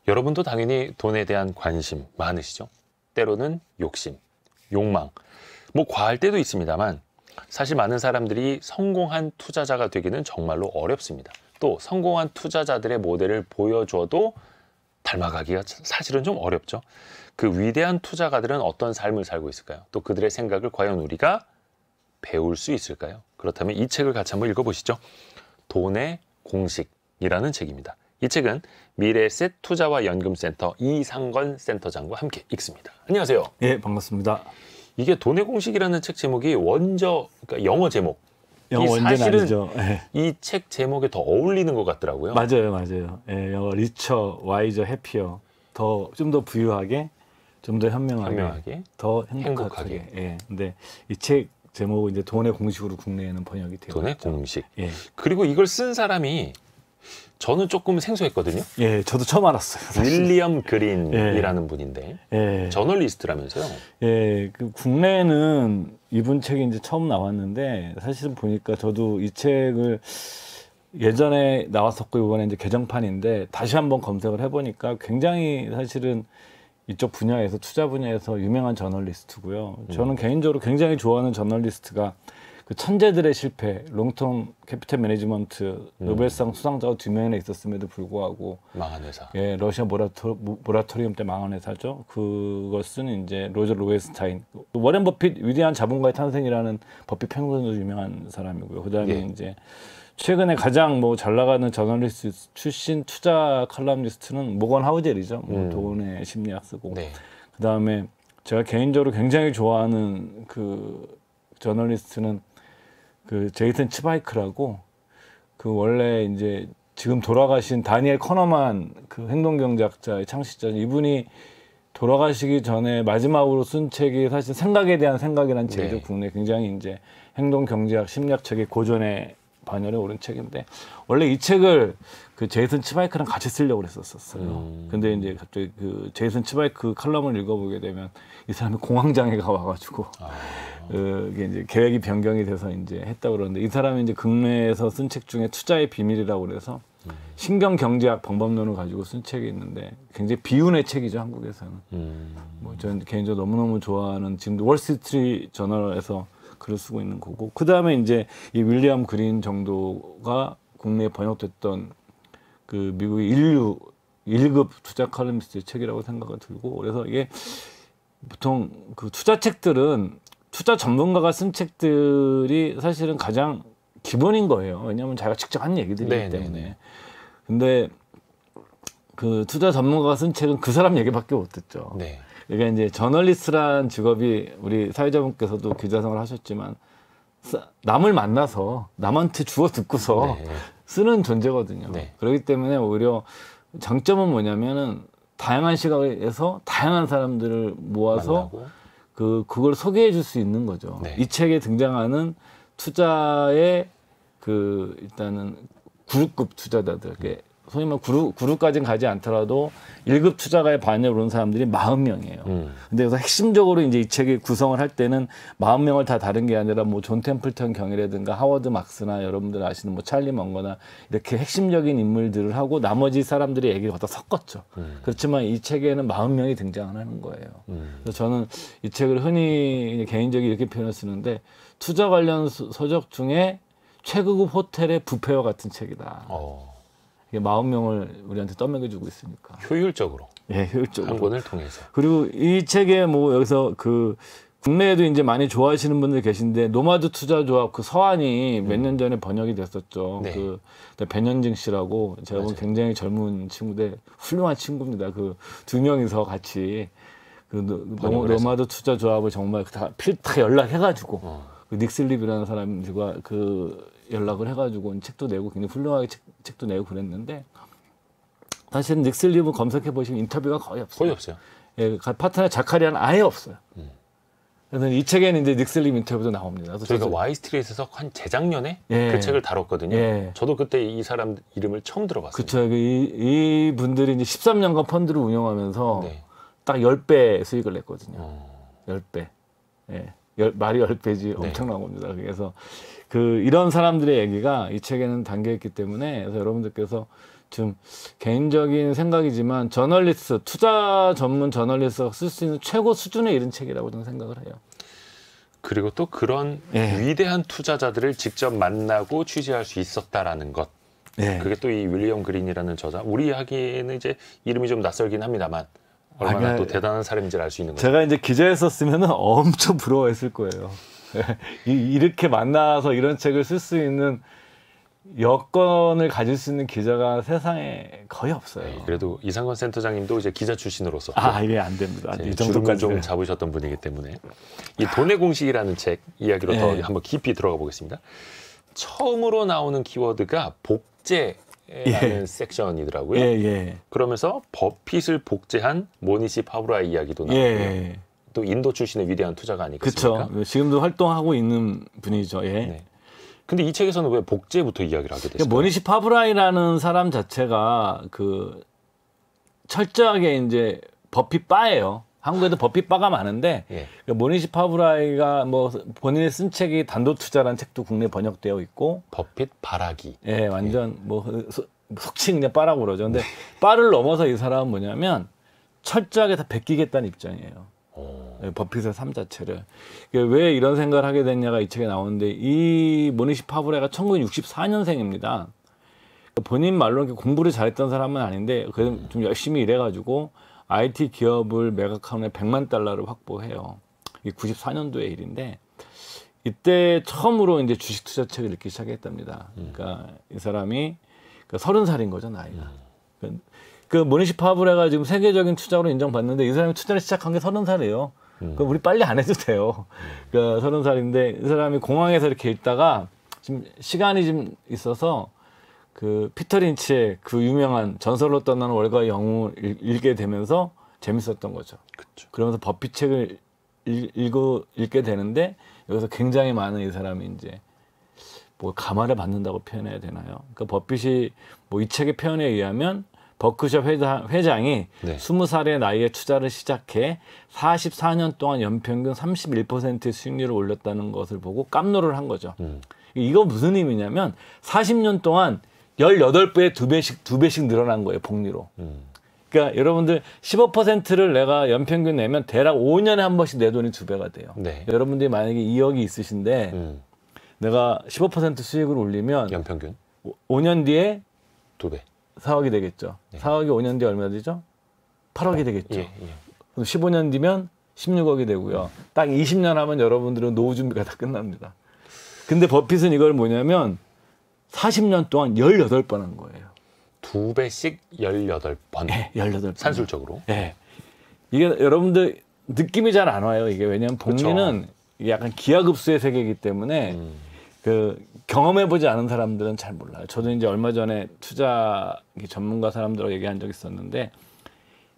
여러분도 당연히 돈에 대한 관심 많으시죠? 때로는 욕심, 욕망, 뭐 과할 때도 있습니다만 사실 많은 사람들이 성공한 투자자가 되기는 정말로 어렵습니다. 또 성공한 투자자들의 모델을 보여줘도 닮아가기가 사실은 좀 어렵죠. 그 위대한 투자가들은 어떤 삶을 살고 있을까요? 또 그들의 생각을 과연 우리가 배울 수 있을까요? 그렇다면 이 책을 같이 한번 읽어보시죠. 돈의 공식이라는 책입니다. 이 책은 미래에셋 투자와 연금센터 이상건 센터장과 함께 읽습니다. 안녕하세요. 예, 반갑습니다. 이게 돈의 공식이라는 책 제목이 그러니까 영어 제목. 영어 원제는 아니죠. 예. 이 책 제목에 더 어울리는 것 같더라고요. 맞아요. 예, 영어 리처, 와이저, 해피어. 좀 더 부유하게, 좀 더 현명하게, 더 행복하게. 예. 근데 이 책 제목은 이제 돈의 공식으로 국내에는 번역이 되고 돈의 있죠. 공식. 예. 그리고 이걸 쓴 사람이 저는 조금 생소했거든요. 예, 저도 처음 알았어요. 사실. 윌리엄 그린이라는 분인데 저널리스트라면서요. 예, 그 국내에는 이분 책이 이제 처음 나왔는데 사실은 보니까 저도 이 책을 예전에 나왔었고 이번에 이제 개정판인데 다시 한번 검색을 해보니까 굉장히 사실은 이쪽 분야에서 투자 분야에서 유명한 저널리스트고요. 저는 개인적으로 굉장히 좋아하는 저널리스트가 그 천재들의 실패, 롱텀 캐피탈 매니지먼트 노벨상 수상자가 2명이나 있었음에도 불구하고 망한 회사. 예, 러시아 모라토리엄 때 망한 회사죠. 그걸 쓴 이제 로저 로웬스타인, 워렌 버핏 위대한 자본가의 탄생이라는 버핏 평론도 유명한 사람이고요. 그다음에 이제 최근에 가장 뭐 잘 나가는 저널리스트 출신 투자 칼럼니스트는 모건 하우젤이죠. 뭐 돈의 심리학 쓰고. 그다음에 제가 개인적으로 굉장히 좋아하는 그 저널리스트는 그 제이슨 치바이크라고, 그 원래 이제 지금 돌아가신 다니엘 커너만 그 행동경제학자의 창시자, 이분이 돌아가시기 전에 마지막으로 쓴 책이 사실 생각에 대한 생각이라는 책이죠. 국내 굉장히 이제 행동경제학 심리학 책의 고전의 반열에 오른 책인데, 원래 이 책을 그 제이슨 치바이크랑 같이 쓰려고 그랬었어요. 근데 이제 갑자기 그 제이슨 치바이크 칼럼을 읽어보게 되면 이 사람이 공황장애가 와가지고 이게 이제 계획이 변경이 돼서 이제 했다고 그러는데, 이 사람이 이제 국내에서 쓴 책 중에 투자의 비밀이라고 그래서 신경경제학 방법론을 가지고 쓴 책이 있는데 굉장히 비운의 책이죠, 한국에서는. 뭐 저는 개인적으로 너무너무 좋아하는, 지금도 월스트리트 저널에서 글을 쓰고 있는 거고, 그 다음에 이제 이 윌리엄 그린 정도가 국내에 번역됐던 그 미국의 인류 1급 투자 칼럼니스트의 책이라고 생각이 들고, 그래서 이게 보통 그 투자 책들은 투자 전문가가 쓴 책들이 사실은 가장 기본인 거예요. 왜냐하면 자기가 직접 한 얘기들이기 때문에. 근데 그 투자 전문가가 쓴 책은 그 사람 얘기밖에 못 듣죠. 이게 이제 저널리스트란 직업이, 우리 사회자분께서도 기자생활 하셨지만 남을 만나서 남한테 주워 듣고서 쓰는 존재거든요. 그렇기 때문에 오히려 장점은 뭐냐면은 다양한 시각에서 다양한 사람들을 모아서 그걸 소개해 줄 수 있는 거죠. 이 책에 등장하는 투자의 그 일단은 그룹급 투자자들, 소위 말해 그룹까지는 가지 않더라도 1급 투자가에 반열에 오른 사람들이 40명이에요. 근데 여기서 핵심적으로 이제 이 책의 구성을 할 때는 40명을 다 다른 게 아니라 뭐 존 템플턴 경이라든가 하워드 막스나 여러분들 아시는 뭐 찰리 먼거나 이렇게 핵심적인 인물들을 하고 나머지 사람들의 얘기를 갖다 섞었죠. 그렇지만 이 책에는 40명이 등장하는 거예요. 그래서 저는 이 책을 흔히 개인적으로 이렇게 표현을 쓰는데, 투자 관련 서적 중에 최고급 호텔의 뷔페와 같은 책이다. 이게 40명을 우리한테 떠먹여주고 있으니까. 효율적으로. 예, 효율적으로. 한 권을 통해서. 그리고 이 책에 뭐 여기서 그 국내에도 이제 많이 좋아하시는 분들 계신데, 노마드 투자조합 그 서한이 몇 년 전에 번역이 됐었죠. 그 배현진 씨라고, 제가 보면 굉장히 젊은 친구인데 훌륭한 친구입니다. 그 2명이서 같이 그 노마드 투자조합을 정말 다 연락해가지고 그 닉슬립이라는 사람들과 그 연락을 해가지고 책도 내고 굉장히 훌륭하게 책도 내고 그랬는데, 사실은 닉슬립은 검색해 보시면 인터뷰가 거의 없어요. 거의 없어요. 예, 파트너 자카리아는 아예 없어요. 그래서 이 책에는 이제 닉슬립 인터뷰도 나옵니다. 그래서 저희가 와이스트리트에서 한 재작년에 그 책을 다뤘거든요. 저도 그때 이 사람 이름을 처음 들어봤어요. 그렇죠. 이 분들이 이제 13년간 펀드를 운영하면서 딱 10배 수익을 냈거든요. 10배. 예. 말이 10배지 엄청난 겁니다. 그래서 이런 사람들의 얘기가 이 책에는 담겨 있기 때문에, 그래서 여러분들께서 좀 개인적인 생각이지만 저널리스트, 투자 전문 저널리스트가 쓸 수 있는 최고 수준에 이른 책이라고 저는 생각을 해요. 그리고 또 그런 예. 위대한 투자자들을 직접 만나고 취재할 수 있었다라는 것. 예. 그게 또 이 윌리엄 그린이라는 저자, 우리 하기에는 이제 이름이 좀 낯설긴 합니다만 얼마나 또 대단한 사람인지를 알 수 있는 거죠. 제가 이제 기자였었으면 엄청 부러워했을 거예요. 이렇게 만나서 이런 책을 쓸 수 있는 여건을 가질 수 있는 기자가 세상에 거의 없어요. 네, 그래도 이상건 센터장님도 이제 기자 출신으로서 이게 안 됩니다. 이 주름을 정도까지 좀 잡으셨던 분이기 때문에 이 돈의 공식이라는 책 이야기로 예. 더 한번 깊이 들어가 보겠습니다. 처음으로 나오는 키워드가 복제라는 섹션이더라고요. 예. 그러면서 버핏을 복제한 모니시 파브라의 이야기도 나오고요. 예. 또 인도 출신의 위대한 투자가 아니겠습니까? 그렇죠. 지금도 활동하고 있는 분이죠. 예. 네. 근데 이 책에서는 왜 복제부터 이야기를 하게 됐어요? 모니시 파브라이라는 사람 자체가 그 철저하게 이제 버핏 바예요. 한국에도 버핏 바가 많은데 예. 모니시 파브라이가 뭐 본인이 쓴 책이 단도투자라는 책도 국내에 번역되어 있고 버핏 바라기. 예, 완전 뭐 속칭 그냥 바라고 그러죠. 근데 바를 넘어서 이 사람은 뭐냐면 철저하게 다 베끼겠다는 입장이에요. 버핏의 삶 자체를. 왜 이런 생각을 하게 됐냐가 이 책에 나오는데 이 모니시 파브라이가 1964년생입니다. 본인 말로 이렇게 공부를 잘했던 사람은 아닌데 그래도 좀 열심히 일해가지고 IT 기업을 매각하는 100만 달러를 확보해요. 이게 94년도의 일인데 이때 처음으로 이제 주식 투자 책을 읽기 시작했답니다. 그러니까 이 사람이 30살인 거죠, 나이가. 그 모니시 파브라이가 지금 세계적인 투자로 인정받는데 이 사람이 투자를 시작한 게 30살이에요. 그러니까 우리 빨리 안 해도 돼요. 그러니까 30살인데 이 사람이 공항에서 이렇게 있다가 지금 시간이 좀 있어서 그 피터 린치의 그 유명한 전설로 떠나는 월가의 영웅을 읽게 되면서 재밌었던 거죠. 그렇죠. 그러면서 버핏 책을 읽게 되는데 여기서 굉장히 많은 이 사람이 이제 뭐 감화를 받는다고 표현해야 되나요? 그러니까 버핏이 뭐 이 책의 표현에 의하면 버크셔 회장이 네. 20살의 나이에 투자를 시작해 44년 동안 연평균 31%의 수익률을 올렸다는 것을 보고 깜놀을 한 거죠. 이거 무슨 의미냐면 40년 동안 18배에 두 배씩 늘어난 거예요, 복리로. 그러니까 여러분들 15%를 내가 연평균 내면 대략 5년에 한 번씩 내 돈이 2배가 돼요. 네. 여러분들이 만약에 2억이 있으신데 내가 15% 수익을 올리면 연평균 5년 뒤에 2배. 4억이 되겠죠. 네. 4억이 5년 뒤에 얼마 되죠? 8억이 되겠죠. 예. 그럼 15년 뒤면 16억이 되고요. 딱 20년 하면 여러분들은 노후 준비가 다 끝납니다. 근데 버핏은 이걸 뭐냐면 40년 동안 18번 한 거예요. 2배씩 18번. 네, 18번. 산술적으로. 네. 이게 여러분들 느낌이 잘 안 와요. 이게 왜냐하면 복리는 이게 약간 기하급수의 세계이기 때문에 그 경험해보지 않은 사람들은 잘 몰라요. 저도 이제 얼마 전에 투자 전문가 사람들하고 얘기한 적이 있었는데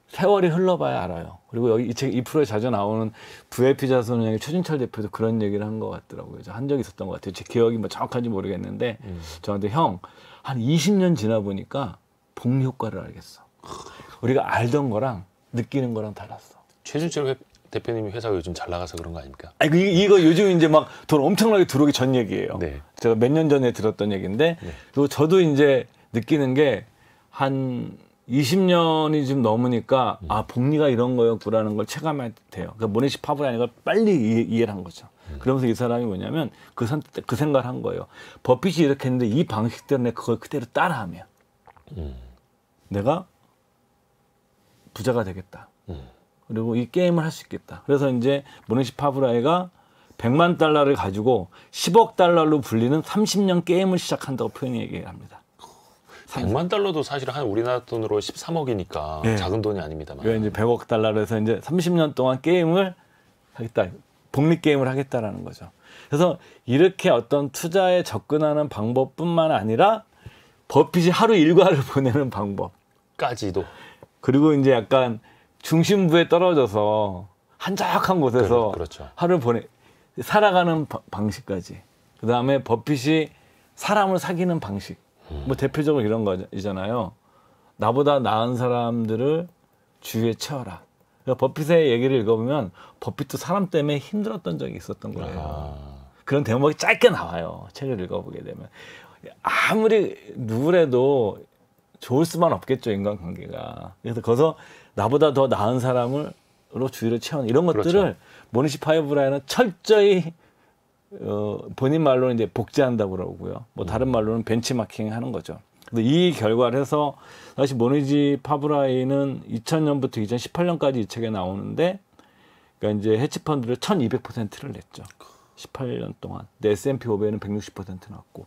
세월이 흘러봐야 알아요. 그리고 여기 이 프로에 자주 나오는 VIP 자산운용의 최준철 대표도 그런 얘기를 한 것 같더라고요. 한 적이 있었던 것 같아요. 제 기억이 뭐 정확한지 모르겠는데 저한테 형, 한 20년 지나 보니까 복리 효과를 알겠어. 우리가 알던 거랑 느끼는 거랑 달랐어. 최준철 대표님이 회사가 요즘 잘 나가서 그런 거 아닙니까? 아니, 이거 요즘 이제 막 돈 엄청나게 들어오기 전 얘기예요. 네. 제가 몇 년 전에 들었던 얘기인데, 그리고 저도 이제 느끼는 게 한 20년이 좀 넘으니까, 복리가 이런 거였구라는 걸 체감해야 돼요. 그러니까 모니시 파브라이가 빨리 이해를 한 거죠. 그러면서 이 사람이 뭐냐면 그 생각을 한 거예요. 버핏이 이렇게 했는데 이 방식대로 내가 그걸 그대로 따라하면 내가 부자가 되겠다. 그리고 이 게임을 할 수 있겠다. 그래서 이제 모니시 파브라이가 100만 달러를 가지고 10억 달러로 불리는 30년 게임을 시작한다고 얘기합니다. 100만 달러도 사실 한 우리나라 돈으로 13억이니까 네. 작은 돈이 아닙니다만. 이거 이제 100억 달러로 해서 이제 30년 동안 게임을 하겠다. 복리 게임을 하겠다라는 거죠. 그래서 이렇게 어떤 투자에 접근하는 방법뿐만 아니라 버핏이 하루 일과를 보내는 방법까지도. 그리고 이제 약간 중심부에 떨어져서 한적한 곳에서 그렇죠. 하루 살아가는 방식까지. 그 다음에 버핏이 사람을 사귀는 방식. 뭐 대표적으로 이런 거잖아요. 나보다 나은 사람들을 주위에 채워라. 그러니까 버핏의 얘기를 읽어보면 버핏도 사람 때문에 힘들었던 적이 있었던 거예요. 그런 대목이 짧게 나와요. 책을 읽어보게 되면. 아무리 누구래도 좋을 수만 없겠죠, 인간관계가. 그래서 거기서 나보다 더 나은 사람으로 주위를 채우는 이런 것들을 그렇죠. 모니시 파이브라인은 철저히 본인 말로는 이제 복제한다고 그러고요. 뭐 다른 말로는 벤치마킹 하는 거죠. 그래서 이 결과를 해서 사실 모니시 파브라인은 2000년부터 2018년까지 이 책에 나오는데 그러니까 이제 헤지펀드를 1200%를 냈죠. 18년 동안. 근데 S&P 500는 160% 났고.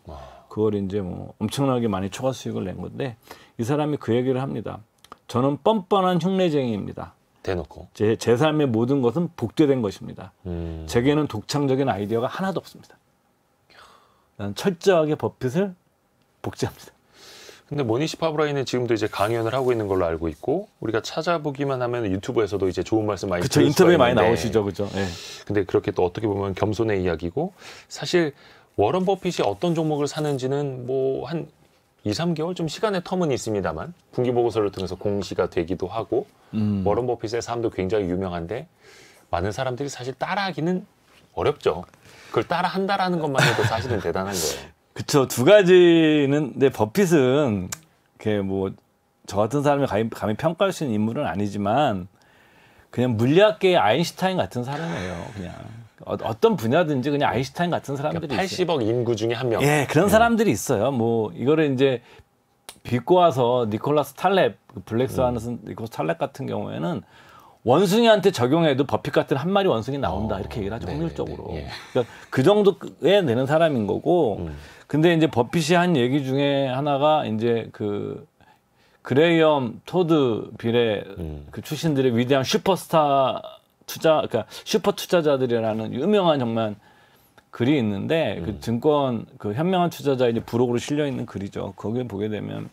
그걸 이제 뭐 엄청나게 많이 초과 수익을 낸 건데 이 사람이 그 얘기를 합니다. 저는 뻔뻔한 흉내쟁이입니다. 대놓고. 제 삶의 모든 것은 복제된 것입니다. 제게는 독창적인 아이디어가 하나도 없습니다. 나는 철저하게 버핏을 복제합니다. 근데 모니시 파브라인은 지금도 이제 강연을 하고 있는 걸로 알고 있고 우리가 찾아보기만 하면 유튜브에서도 이제 좋은 말씀 많이 그쵸, 들을 수가 인터뷰에 많이 있는데 나오시죠, 그죠? 예. 근데 그렇게 또 어떻게 보면 겸손의 이야기고 사실 워런 버핏이 어떤 종목을 사는지는 뭐 한 2, 3개월 좀 시간의 텀은 있습니다만 분기 보고서를 통해서 공시가 되기도 하고 워런 버핏의 삶도 굉장히 유명한데 많은 사람들이 사실 따라하기는 어렵죠. 그걸 따라한다라는 것만 해도 사실은 대단한 거예요. 그쵸. 두 가지는, 근데 버핏은, 이렇게 뭐, 저 같은 사람이 감히 평가할 수 있는 인물은 아니지만, 그냥 물리학계의 아인슈타인 같은 사람이에요, 그냥. 어떤 분야든지 그냥 아인슈타인 같은 사람들이 그러니까 80억 있어요. 인구 중에 한 명. 예, 그런 사람들이 있어요. 뭐, 이거를 이제 빚고 와서 니콜라스 탈렙, 블랙스완 니콜라스 탈렙 같은 경우에는 원숭이한테 적용해도 버핏 같은 한 마리 원숭이 나온다 이렇게 얘기를 하죠. 확률적으로. 예. 그러니까 그 정도에 되는 사람인 거고. 근데 이제 버핏이 한 얘기 중에 하나가 이제 그 그레이엄 토드 빌의 그 출신들의 위대한 슈퍼스타 그러니까 슈퍼 투자자들이라는 유명한 정말 글이 있는데 그 증권 그 현명한 투자자의 이제 부록으로 실려 있는 글이죠. 거기에 보게 되면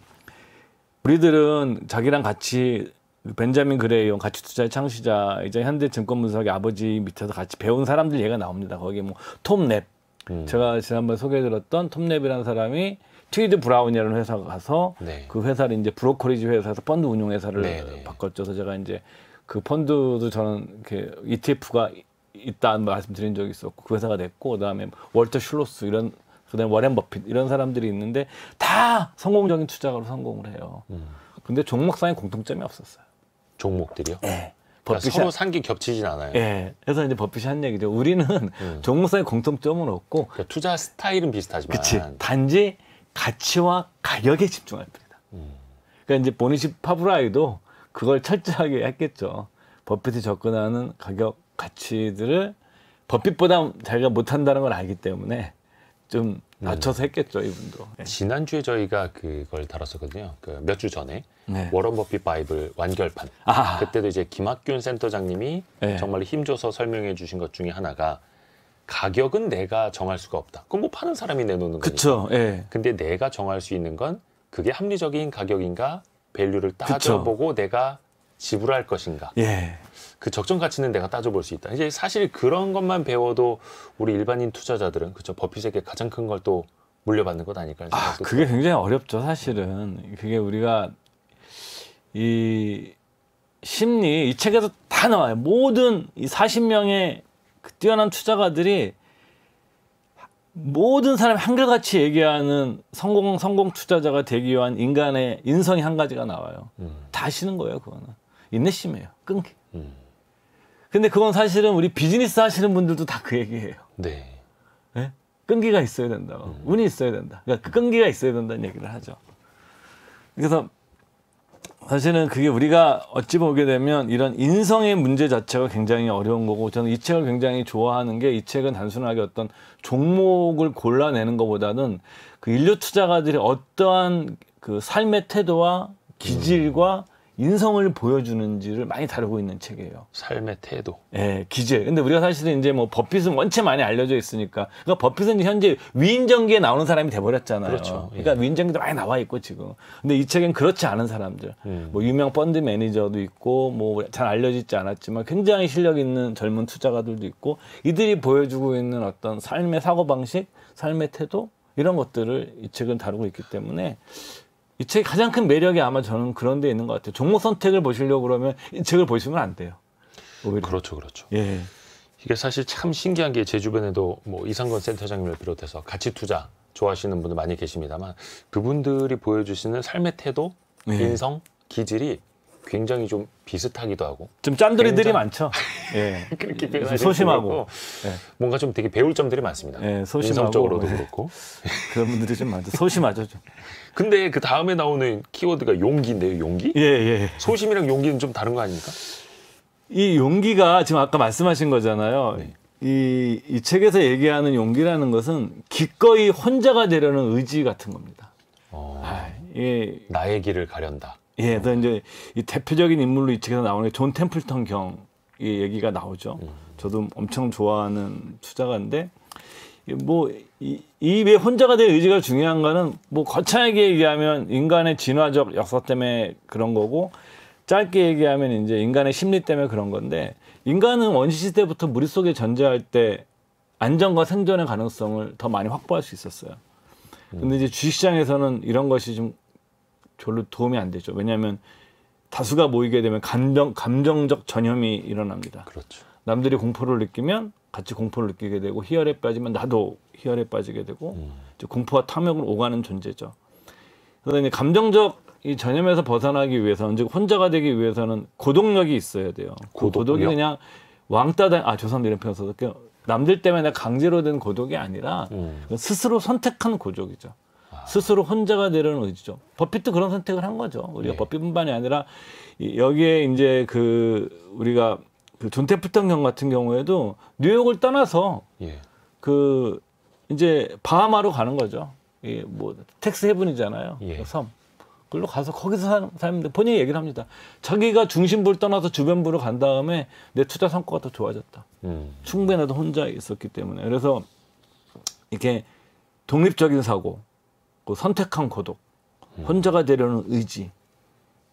우리들은 자기랑 같이 벤자민 그레이엄 가치 투자의 창시자 이제 현대 증권분석의 아버지 밑에서 같이 배운 사람들 얘기가 나옵니다. 거기에 뭐 톰 랩 제가 지난번에 소개해드렸던 톰 랩이라는 사람이 트위드 브라운이라는 회사 가서 네. 그 회사를 이제 브로커리지 회사에서 펀드 운용 회사를 네. 바꿨죠. 그래서 제가 이제 그 펀드도 저는 이렇게 ETF가 있다는 말씀드린 적이 있었고 그 회사가 됐고 그다음에 월터 슐로스 이런 그다음에 워렌 버핏 이런 사람들이 있는데 다 성공적인 투자가로 성공을 해요. 근데 종목상에 공통점이 없었어요. 종목들이요? 네. 그러니까 서로 산게 겹치진 않아요. 예. 그래서 이제 버핏이 한 얘기죠. 우리는 종목상의 공통점은 없고 그러니까 투자 스타일은 비슷하지만 그치. 단지 가치와 가격에 집중할 뿐이다. 그러니까 이제 보니시 파브라이도 그걸 철저하게 했겠죠. 버핏이 접근하는 가격 가치들을 버핏보다 자기가 못한다는 걸 알기 때문에 좀 낮춰서 했겠죠, 이분도. 예. 지난주에 저희가 그걸 다뤘었거든요. 그 몇 주 전에 네. 워런 버핏 바이블 완결판. 아. 그때도 이제 김학균 센터장님이 네. 정말 힘줘서 설명해 주신 것 중에 하나가 가격은 내가 정할 수가 없다. 그건 뭐 파는 사람이 내놓는 거니까. 그쵸. 예. 근데 내가 정할 수 있는 건 그게 합리적인 가격인가 밸류를 따져보고 내가 지불할 것인가. 예. 그 적정 가치는 내가 따져볼 수 있다. 이제 사실 그런 것만 배워도 우리 일반인 투자자들은 그쵸 버핏에게 가장 큰 걸 또 물려받는 것 아닐까 아, 생각도 그게 굉장히 어렵죠, 사실은. 그게 우리가 이 심리 이 책에서 다 나와요. 모든 이 40명의 그 뛰어난 투자가들이 모든 사람이 한결같이 얘기하는 성공 투자자가 되기 위한 인간의 인성이 한 가지가 나와요. 다 아시는 거예요, 그거는. 인내심이에요. 끈기. 근데 그건 사실은 우리 비즈니스 하시는 분들도 다 그 얘기예요. 네. 네? 끈기가 있어야 된다. 운이 있어야 된다. 그러니까 그 끈기가 있어야 된다는 얘기를 하죠. 그래서 사실은 그게 우리가 어찌 보게 되면 이런 인성의 문제 자체가 굉장히 어려운 거고 저는 이 책을 굉장히 좋아하는 게 이 책은 단순하게 어떤 종목을 골라내는 것보다는 그 인류 투자가들이 어떠한 그 삶의 태도와 기질과 인성을 보여주는지를 많이 다루고 있는 책이에요. 삶의 태도. 예, 기질. 근데 우리가 사실은 이제 뭐 버핏은 원체 많이 알려져 있으니까. 그러니까 버핏은 현재 위인전기에 나오는 사람이 돼버렸잖아요. 그렇죠. 그러니까 위인전기도 많이 나와 있고 지금. 근데 이 책엔 그렇지 않은 사람들. 뭐 유명 펀드 매니저도 있고 뭐 잘 알려지지 않았지만 굉장히 실력 있는 젊은 투자가들도 있고 이들이 보여주고 있는 어떤 삶의 사고방식, 삶의 태도 이런 것들을 이 책은 다루고 있기 때문에 이 책의 가장 큰 매력이 아마 저는 그런 데 있는 것 같아요. 종목 선택을 보시려고 그러면 이 책을 보시면 안 돼요. 오히려. 그렇죠, 그렇죠. 예. 이게 사실 참 신기한 게 제 주변에도 뭐 이상건 센터장님을 비롯해서 가치 투자 좋아하시는 분들 많이 계십니다만 그분들이 보여주시는 삶의 태도 인성, 기질이 굉장히 좀 비슷하기도 하고 좀 짠돌이들이 많죠. 예. 그렇게 표현하기 소심하고 그렇고 예. 뭔가 좀 되게 배울 점들이 많습니다. 예, 소심하고 인성적으로도 예. 그렇고. 그런 분들이 좀 많죠. 소심하죠. 좀. 근데 그 다음에 나오는 키워드가 용기인데요. 용기? 예, 예. 소심이랑 용기는 좀 다른 거 아닙니까? 이 용기가 지금 아까 말씀하신 거잖아요. 네. 이 책에서 얘기하는 용기라는 것은 기꺼이 혼자가 되려는 의지 같은 겁니다. 예, 나의 길을 가련다. 예, 그래서 이제 이 대표적인 인물로 이 책에서 나오는 게 존 템플턴 경의 얘기가 나오죠. 저도 엄청 좋아하는 투자가인데, 뭐, 이 왜 혼자가 될 의지가 중요한가는 뭐 거창하게 얘기하면 인간의 진화적 역사 때문에 그런 거고, 짧게 얘기하면 이제 인간의 심리 때문에 그런 건데, 인간은 원시시 때부터 물속에 존재할 때 안전과 생존의 가능성을 더 많이 확보할 수 있었어요. 근데 이제 주식시장에서는 이런 것이 좀 별로 도움이 안 되죠. 왜냐하면 다수가 모이게 되면 감정적 전염이 일어납니다. 그렇죠. 남들이 공포를 느끼면 같이 공포를 느끼게 되고 희열에 빠지면 나도 희열에 빠지게 되고 이제 공포와 탐욕을 오가는 존재죠. 그래서 이제 감정적 이 전염에서 벗어나기 위해서는 즉 혼자가 되기 위해서는 고독력이 있어야 돼요. 고독이 그냥 왕따다 죄송합니다 이런 표현 써서 남들 때문에 내가 강제로 된 고독이 아니라 스스로 선택한 고독이죠. 스스로 혼자가 되려는 의지죠. 버핏도 그런 선택을 한 거죠. 우리가 버핏뿐만이 아니라 여기에 이제 우리가 존 태플턴 경 같은 경우에도 뉴욕을 떠나서 이제 바하마로 가는 거죠. 뭐 텍스 헤븐이잖아요. 섬. 그걸로 가서 거기서 사는데 본인이 얘기를 합니다. 자기가 중심부를 떠나서 주변부로 간 다음에 내 투자 성과가 더 좋아졌다. 충분히 나도 혼자 있었기 때문에. 그래서 이렇게 독립적인 사고, 선택한 고독, 혼자가 되려는 의지,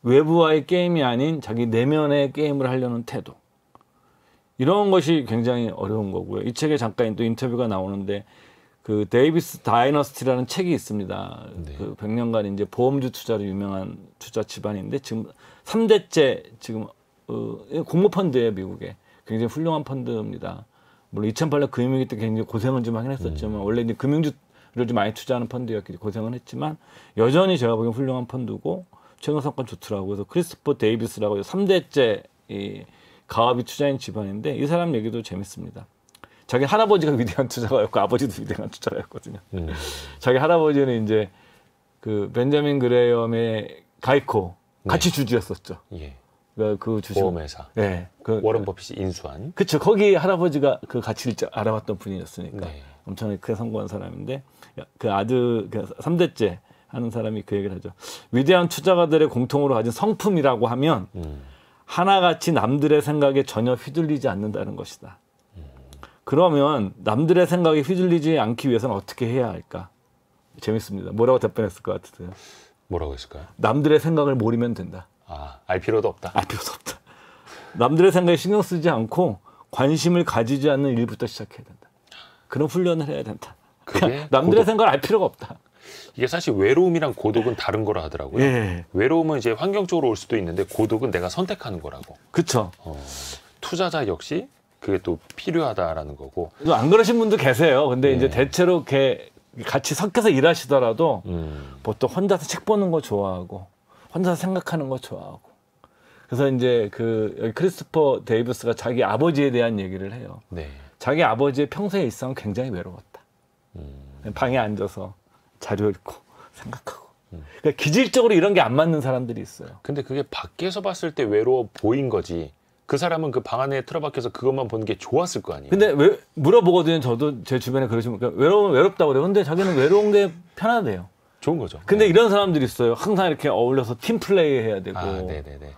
외부와의 게임이 아닌 자기 내면의 게임을 하려는 태도. 이런 것이 굉장히 어려운 거고요. 이 책에 잠깐 또 인터뷰가 나오는데 그 데이비스 다이너스티라는 책이 있습니다. 네. 그 100년간 이제 보험주 투자로 유명한 투자 집안인데 지금 3대째 지금 공모 펀드예요, 미국에. 굉장히 훌륭한 펀드입니다. 물론 2008년 금융위기 때 굉장히 고생은 좀 하긴 했었지만 원래 이제 금융주를 좀 많이 투자하는 펀드였기 고생은 했지만 여전히 제가 보기엔 훌륭한 펀드고 최근 성과 좋더라고요. 그래서 크리스토퍼 데이비스라고 3대째 이 가업이 투자인 집안인데 이 사람 얘기도 재밌습니다. 자기 할아버지가 위대한 투자가였고 아버지도 위대한 투자가였거든요. 자기 할아버지는 이제 그 벤자민 그레이엄의 가이코 같이 주주였었죠. 그러니까 그 주식 보험회사. 네, 워런 버핏이 인수한. 그렇죠. 거기 할아버지가 그 가치를 알아봤던 분이었으니까 네. 엄청나게 크게 성공한 사람인데 그 아들 3대째 하는 사람이 그 얘기를 하죠. 위대한 투자가들의 공통으로 가진 성품이라고 하면 하나같이 남들의 생각에 전혀 휘둘리지 않는다는 것이다. 그러면 남들의 생각에 휘둘리지 않기 위해서는 어떻게 해야 할까? 재밌습니다. 뭐라고 답변했을 것 같으세요? 뭐라고 했을까요? 남들의 생각을 모르면 된다. 알 필요도 없다. 알 필요도 없다. 남들의 생각에 신경 쓰지 않고 관심을 가지지 않는 일부터 시작해야 된다. 그런 훈련을 해야 된다. 그게 남들의 생각을 알 필요가 없다. 이게 사실 외로움이랑 고독은 다른 거라 하더라고요. 외로움은 이제 환경적으로 올 수도 있는데 고독은 내가 선택하는 거라고. 그렇죠. 투자자 역시 그게 또 필요하다라는 거고. 안 그러신 분도 계세요. 근데 이제 대체로 이렇게 같이 섞여서 일하시더라도 보통 혼자서 책 보는 거 좋아하고 혼자서 생각하는 거 좋아하고. 그래서 이제 여기 크리스토퍼 데이비스가 자기 아버지에 대한 얘기를 해요. 자기 아버지의 평소의 일상은 굉장히 외로웠다. 방에 앉아서 자료 읽고 생각하고. 그러니까 기질적으로 이런 게 안 맞는 사람들이 있어요. 근데 그게 밖에서 봤을 때 외로워 보인 거지. 그 사람은 그 방 안에 틀어박혀서 그것만 보는 게 좋았을 거 아니에요. 근데 왜 물어보거든요. 저도 제 주변에 그러시면 외롭다고 그래요. 근데 자기는 외로운 게 편하대요. 좋은 거죠. 근데 이런 사람들이 있어요. 항상 이렇게 어울려서 팀 플레이 해야 되고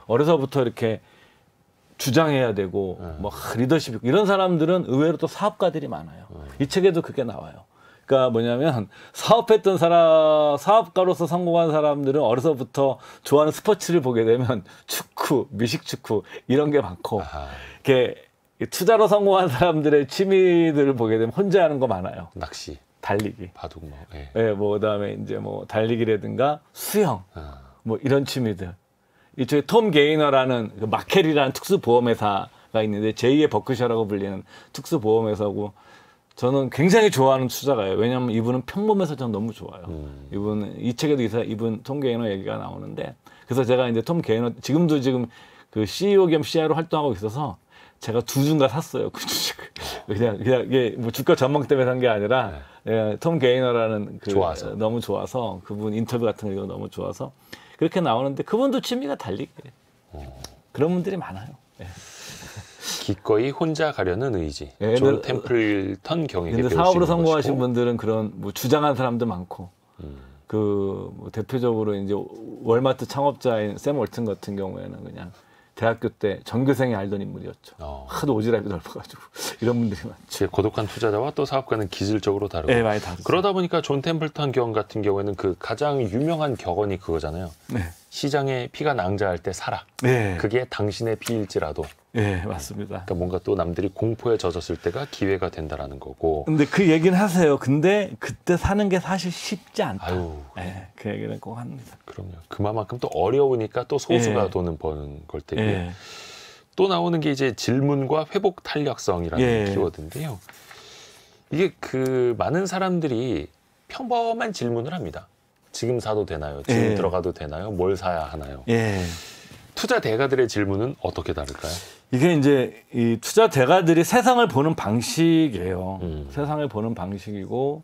어려서부터 이렇게 주장해야 되고 뭐 리더십 있고 이런 사람들은 의외로 또 사업가들이 많아요. 이 책에도 그게 나와요. 그러니까 뭐냐면 사업했던 사업가로서 성공한 사람들은 어려서부터 좋아하는 스포츠를 보게 되면 축구, 미식축구 이런 게 많고 이렇게 투자로 성공한 사람들의 취미들을 보게 되면 혼자 하는 거 많아요. 낚시, 달리기, 바둑 뭐 그다음에 이제 뭐 달리기라든가 수영, 뭐 이런 취미들. 이쪽에 톰 게이너라는 그 마켈이라는 특수 보험회사가 있는데 제2의 버크셔라고 불리는 특수 보험회사고. 저는 굉장히 좋아하는 투자가예요. 왜냐하면 이분은 평범해서 저는 너무 좋아요. 이 책에도 이분 톰 게이너 얘기가 나오는데, 그래서 제가 이제 톰 게이너 지금도 그 CEO 겸 CIO로 활동하고 있어서 제가 2주인가 샀어요. 그 주식. 그냥 이게 뭐 주가 전망 때문에 산 게 아니라 톰 게이너라는 좋아서. 너무 좋아서 그분 인터뷰 같은 거 너무 좋아서 그렇게 나오는데, 그분도 취미가 달리게 그런 분들이 많아요. 예. 기꺼이 혼자 가려는 의지. 예, 존 템플턴 경에게 근데 배울 수 사업으로 있는 성공하신 것이고. 분들은 그런 뭐 주장하는 사람도 많고, 뭐 대표적으로 이제 월마트 창업자인 샘 월튼 같은 경우에는 그냥 대학교 때 전교생이 알던 인물이었죠. 하도 오지랖이 넓어가지고 이런 분들이 많죠. 제 고독한 투자자와 또 사업가는 기질적으로 다르고. 네, 많이 다르죠. 그러다 보니까 존 템플턴 경 같은 경우에는 그 가장 유명한 격언이 그거잖아요. 네. 시장에 피가 낭자할 때 사라. 네. 그게 당신의 피일지라도. 네, 맞습니다. 그러니까 뭔가 또 남들이 공포에 젖었을 때가 기회가 된다라는 거고. 근데 그 얘기는 하세요. 근데 그때 사는 게 사실 쉽지 않다. 아유, 네, 그 얘기는 꼭 합니다. 그럼요. 그만큼 또 어려우니까 또 소수가 예. 돈은 버는 걸 테고. 예. 또 나오는 게 이제 질문과 회복 탄력성이라는 예. 키워드인데요. 이게 그 많은 사람들이 평범한 질문을 합니다. 지금 사도 되나요? 지금 예. 들어가도 되나요? 뭘 사야 하나요? 예. 투자 대가들의 질문은 어떻게 다를까요? 이게 이제 이 투자 대가들이 세상을 보는 방식이에요. 세상을 보는 방식이고,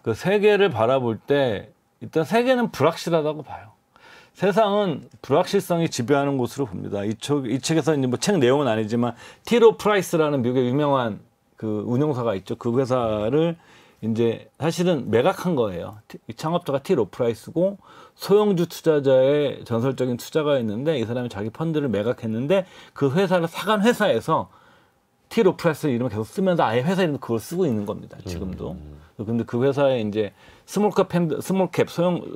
그 세계를 바라볼 때 일단 세계는 불확실하다고 봐요. 세상은 불확실성이 지배하는 곳으로 봅니다. 이 책에서 이제 뭐 책 내용은 아니지만 티로 프라이스라는 미국의 유명한 그 운용사가 있죠. 그 회사를 이제 사실은 매각한 거예요. 이 창업자가 티로 프라이스고, 소형주 투자자의 전설적인 투자가 있는데 이 사람이 자기 펀드를 매각했는데 그 회사를 사간 회사에서 티로 프라이스 이름을 계속 쓰면서 아예 회사 이름 그걸 쓰고 있는 겁니다. 지금도. 근데 그 회사에 이제 스몰캡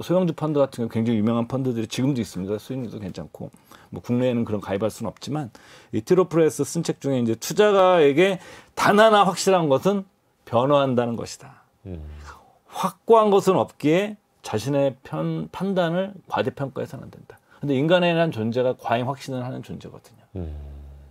소형주 펀드 같은 경우 굉장히 유명한 펀드들이 지금도 있습니다. 수익률도 괜찮고. 뭐 국내에는 그런 가입할 수는 없지만, 이 티로 프라이스 쓴 책 중에 이제 투자가에게 단 하나 확실한 것은 변화한다는 것이다. 확고한 것은 없기에 자신의 판단을 과대평가해서는 안 된다. 근데 인간이라는 존재가 과잉 확신을 하는 존재거든요.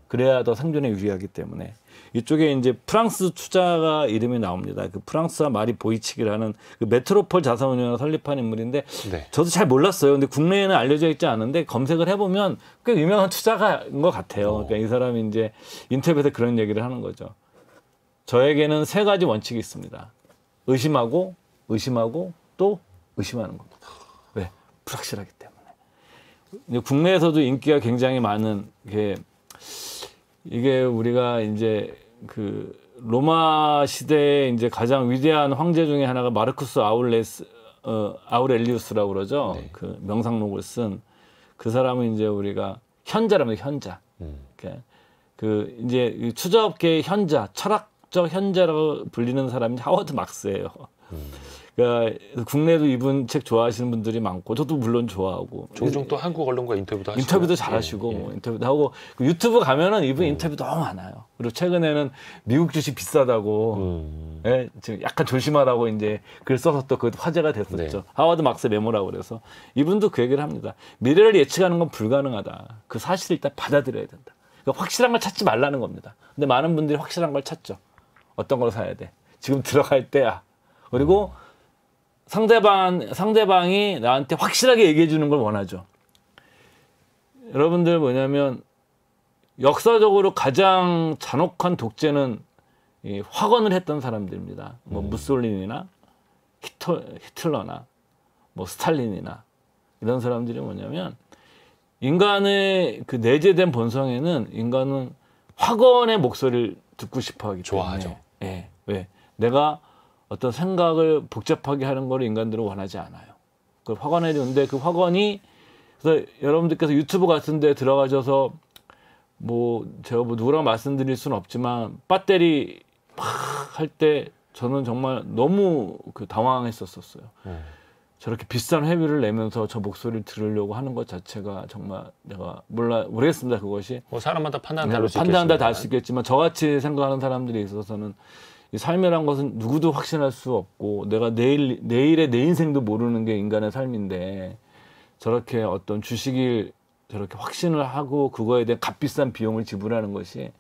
그래야 더 생존에 유리하기 때문에. 이쪽에 이제 프랑스 투자가 이름이 나옵니다. 그 프랑스와 마리 보이칙이라는 그 메트로폴 자산운용을 설립한 인물인데, 네. 저도 잘 몰랐어요. 근데 국내에는 알려져 있지 않은데 검색을 해보면 꽤 유명한 투자가인 것 같아요. 그러니까 이 사람이 이제 인터뷰에서 그런 얘기를 하는 거죠. 저에게는 3가지 원칙이 있습니다. 의심하고 또 의심하는 겁니다. 왜? 불확실하기 때문에. 국내에서도 인기가 굉장히 많은 게, 이게 우리가 이제 그 로마 시대에 이제 가장 위대한 황제 중에 하나가 마르쿠스 아우렐리우스라고 그러죠. 네. 그 명상록을 쓴 그 사람은 이제 우리가 현자랍니다. 현자. 그 이제 투자업계의 현자, 철학적 현자라고 불리는 사람이 하워드 막스예요. 그러니까 국내에도 이분 책 좋아하시는 분들이 많고, 저도 물론 좋아하고. 종종 또 한국 언론과 인터뷰도 하시고. 인터뷰도 잘하시고, 예. 인터뷰도 하고, 그 유튜브 가면은 이분 인터뷰 너무 많아요. 그리고 최근에는 미국 주식 비싸다고, 예, 지금 약간 조심하라고 이제 글 써서 또 그 화제가 됐었죠. 네. 하워드 막스 메모라고 그래서. 이분도 그 얘기를 합니다. 미래를 예측하는 건 불가능하다. 그 사실을 일단 받아들여야 된다. 그러니까 확실한 걸 찾지 말라는 겁니다. 근데 많은 분들이 확실한 걸 찾죠. 어떤 걸 사야 돼. 지금 들어갈 때야. 그리고 상대방이 나한테 확실하게 얘기해 주는 걸 원하죠. 여러분들 뭐냐면, 역사적으로 가장 잔혹한 독재는 이 확언을 했던 사람들입니다. 뭐 무솔리니나 히틀러나 뭐 스탈린이나 이런 사람들이 뭐냐면, 인간의 그 내재된 본성에는 인간은 확언의 목소리를 듣고 싶어 하기 때문에. 좋아하죠. 예. 왜? 내가 어떤 생각을 복잡하게 하는 걸 인간들은 원하지 않아요. 그걸 확언해 주는데, 그 확언이, 그래서 여러분들께서 유튜브 같은 데 들어가셔서 뭐 제가 뭐 누구랑 말씀드릴 수는 없지만 배터리 막 할 때 저는 정말 너무 그 당황했었어요. 저렇게 비싼 회비를 내면서 저 목소리를 들으려고 하는 것 자체가 정말 내가 모르겠습니다. 그것이 뭐 사람마다 판단 다를 수 판단은 다 있겠지만. 다를 수 있겠지만, 저같이 생각하는 사람들이 있어서는 이 삶이란 것은 누구도 확신할 수 없고, 내가 내일의 내 인생도 모르는 게 인간의 삶인데, 저렇게 어떤 주식을 저렇게 확신을 하고 그거에 대한 값비싼 비용을 지불하는 것이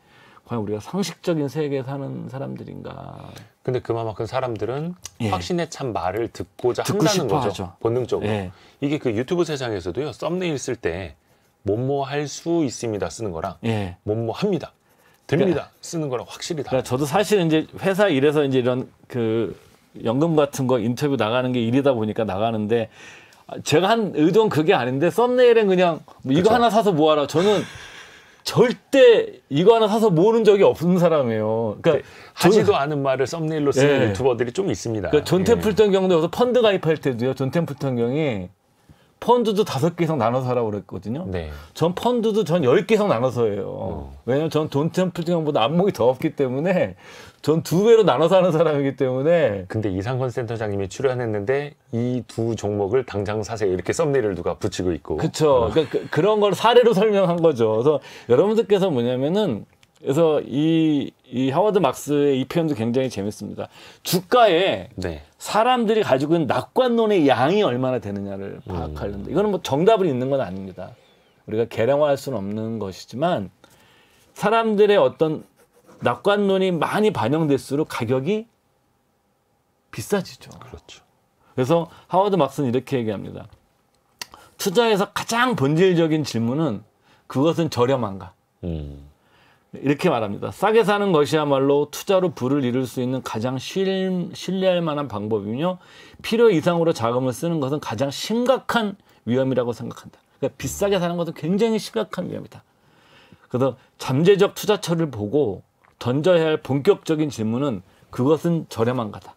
과연 우리가 상식적인 세계에 사는 사람들인가. 근데 그만큼 사람들은 예. 확신에 찬 말을 듣고자 듣고 한다는 싶어 거죠. 하죠. 본능적으로. 예. 이게 그 유튜브 세상에서도요. 썸네일 쓸 때 뭐뭐 할 수 있습니다 쓰는 거랑 예. 뭐뭐 합니다. 됩니다. 쓰는 거랑 확실히 다르죠. 그러니까 저도 사실 이제 회사 일에서 이제 이런 그 연금 같은 거 인터뷰 나가는 게 일이다 보니까 나가는데 제가 한 의도는 그게 아닌데 썸네일은 그냥 뭐 이거 그쵸. 하나 사서 뭐 하라. 저는 절대 이거 하나 사서 모으는 적이 없는 사람이에요. 그러니까 하지도 않은 말을 썸네일로 쓰는 예. 유튜버들이 좀 있습니다. 그러니까 존 예. 템플턴 경도 여기서 펀드 가입할 때도요. 존 템플턴 경이 펀드도 5개 이상 나눠서 하라고 그랬거든요. 네. 전 펀드도 전 10개 이상 나눠서 해요. 왜냐면 전 존 템플턴 경보다 안목이 더 없기 때문에 전 2배로 나눠서 하는 사람이기 때문에 근데 이상권 센터장님이 출연했는데 이 두 종목을 당장 사세요. 이렇게 썸네일을 누가 붙이고 있고. 그렇죠. 그러니까 그런 걸 사례로 설명한 거죠. 그래서 여러분들께서 뭐냐면은 그래서 이 하워드 막스의 이 표현도 굉장히 재밌습니다. 주가에 네. 사람들이 가지고 있는 낙관론의 양이 얼마나 되느냐를 파악하는데 이거는 뭐 정답은 있는 건 아닙니다. 우리가 계량화할 수는 없는 것이지만 사람들의 어떤 낙관론이 많이 반영될수록 가격이 비싸지죠. 그렇죠. 그래서 하워드 막스는 이렇게 얘기합니다. 투자에서 가장 본질적인 질문은 그것은 저렴한가? 이렇게 말합니다. 싸게 사는 것이야말로 투자로 부를 이룰 수 있는 가장 신뢰할 만한 방법이며 필요 이상으로 자금을 쓰는 것은 가장 심각한 위험이라고 생각한다. 그러니까 비싸게 사는 것은 굉장히 심각한 위험이다. 그래서 잠재적 투자처를 보고 던져야 할 본격적인 질문은 그것은 저렴한가다.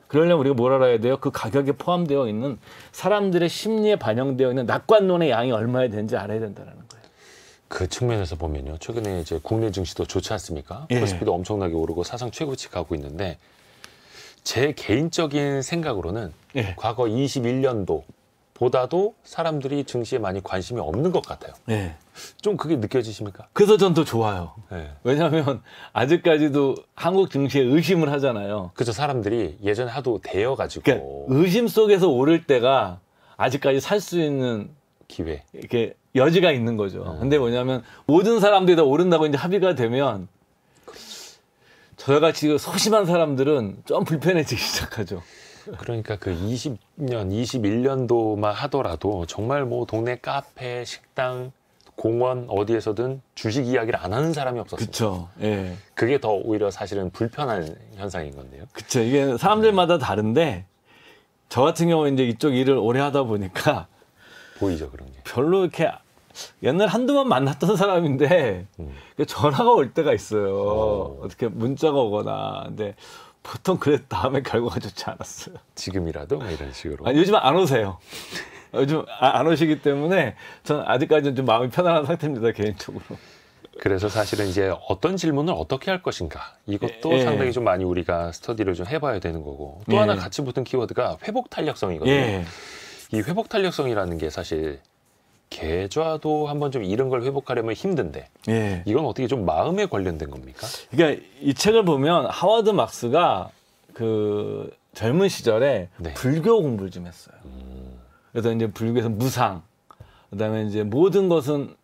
그러려면 우리가 뭘 알아야 돼요? 그 가격에 포함되어 있는 사람들의 심리에 반영되어 있는 낙관론의 양이 얼마나 되는지 알아야 된다는 거예요. 그 측면에서 보면요. 최근에 이제 국내 증시도 좋지 않습니까? 예. 코스피도 엄청나게 오르고 사상 최고치 가고 있는데 제 개인적인 생각으로는 예. 과거 21년도 보다도 사람들이 증시에 많이 관심이 없는 것 같아요. 네. 좀 그게 느껴지십니까? 그래서 전 더 좋아요. 네. 왜냐하면 아직까지도 한국 증시에 의심을 하잖아요. 그죠. 사람들이 예전에 하도 대여가지고 그러니까 의심 속에서 오를 때가 아직까지 살 수 있는 기회. 이렇게 여지가 있는 거죠. 근데 뭐냐면 모든 사람들이 다 오른다고 이제 합의가 되면 저희같이 소심한 사람들은 좀 불편해지기 시작하죠. 그러니까 그 20년, 21년도만 하더라도 정말 뭐 동네 카페, 식당, 공원 어디에서든 주식 이야기를 안 하는 사람이 없었어요. 그렇죠. 예. 그게 더 오히려 사실은 불편한 현상인 건데요. 그렇죠. 이게 사람들마다 다른데 저 같은 경우 이제 이쪽 일을 오래 하다 보니까 보이죠, 그런 게. 별로 이렇게 옛날 한두 번 만났던 사람인데 전화가 올 때가 있어요. 어떻게 문자가 오거나. 근데 보통 그래 다음에 결과가 좋지 않았어요. 지금이라도 뭐 이런 식으로. 아니, 요즘 안 오세요. 요즘 안 오시기 때문에 저는 아직까지는 좀 마음이 편안한 상태입니다, 개인적으로. 그래서 사실은 이제 어떤 질문을 어떻게 할 것인가 이것도 예. 상당히 좀 많이 우리가 스터디를 좀 해봐야 되는 거고 또 예. 하나 같이 붙은 키워드가 회복 탄력성이거든요. 예. 이 회복 탄력성이라는 게 사실 계좌도 한번 좀 이런 걸 회복하려면 힘든데 예. 이건 어떻게 좀 마음에 관련된 겁니까? 그러니까 이 책을 보면 하워드 막스가 그 젊은 시절에 네. 불교 공부를 좀 했어요. 그래서 이제 불교에서 무상, 그다음에 이제 모든 것은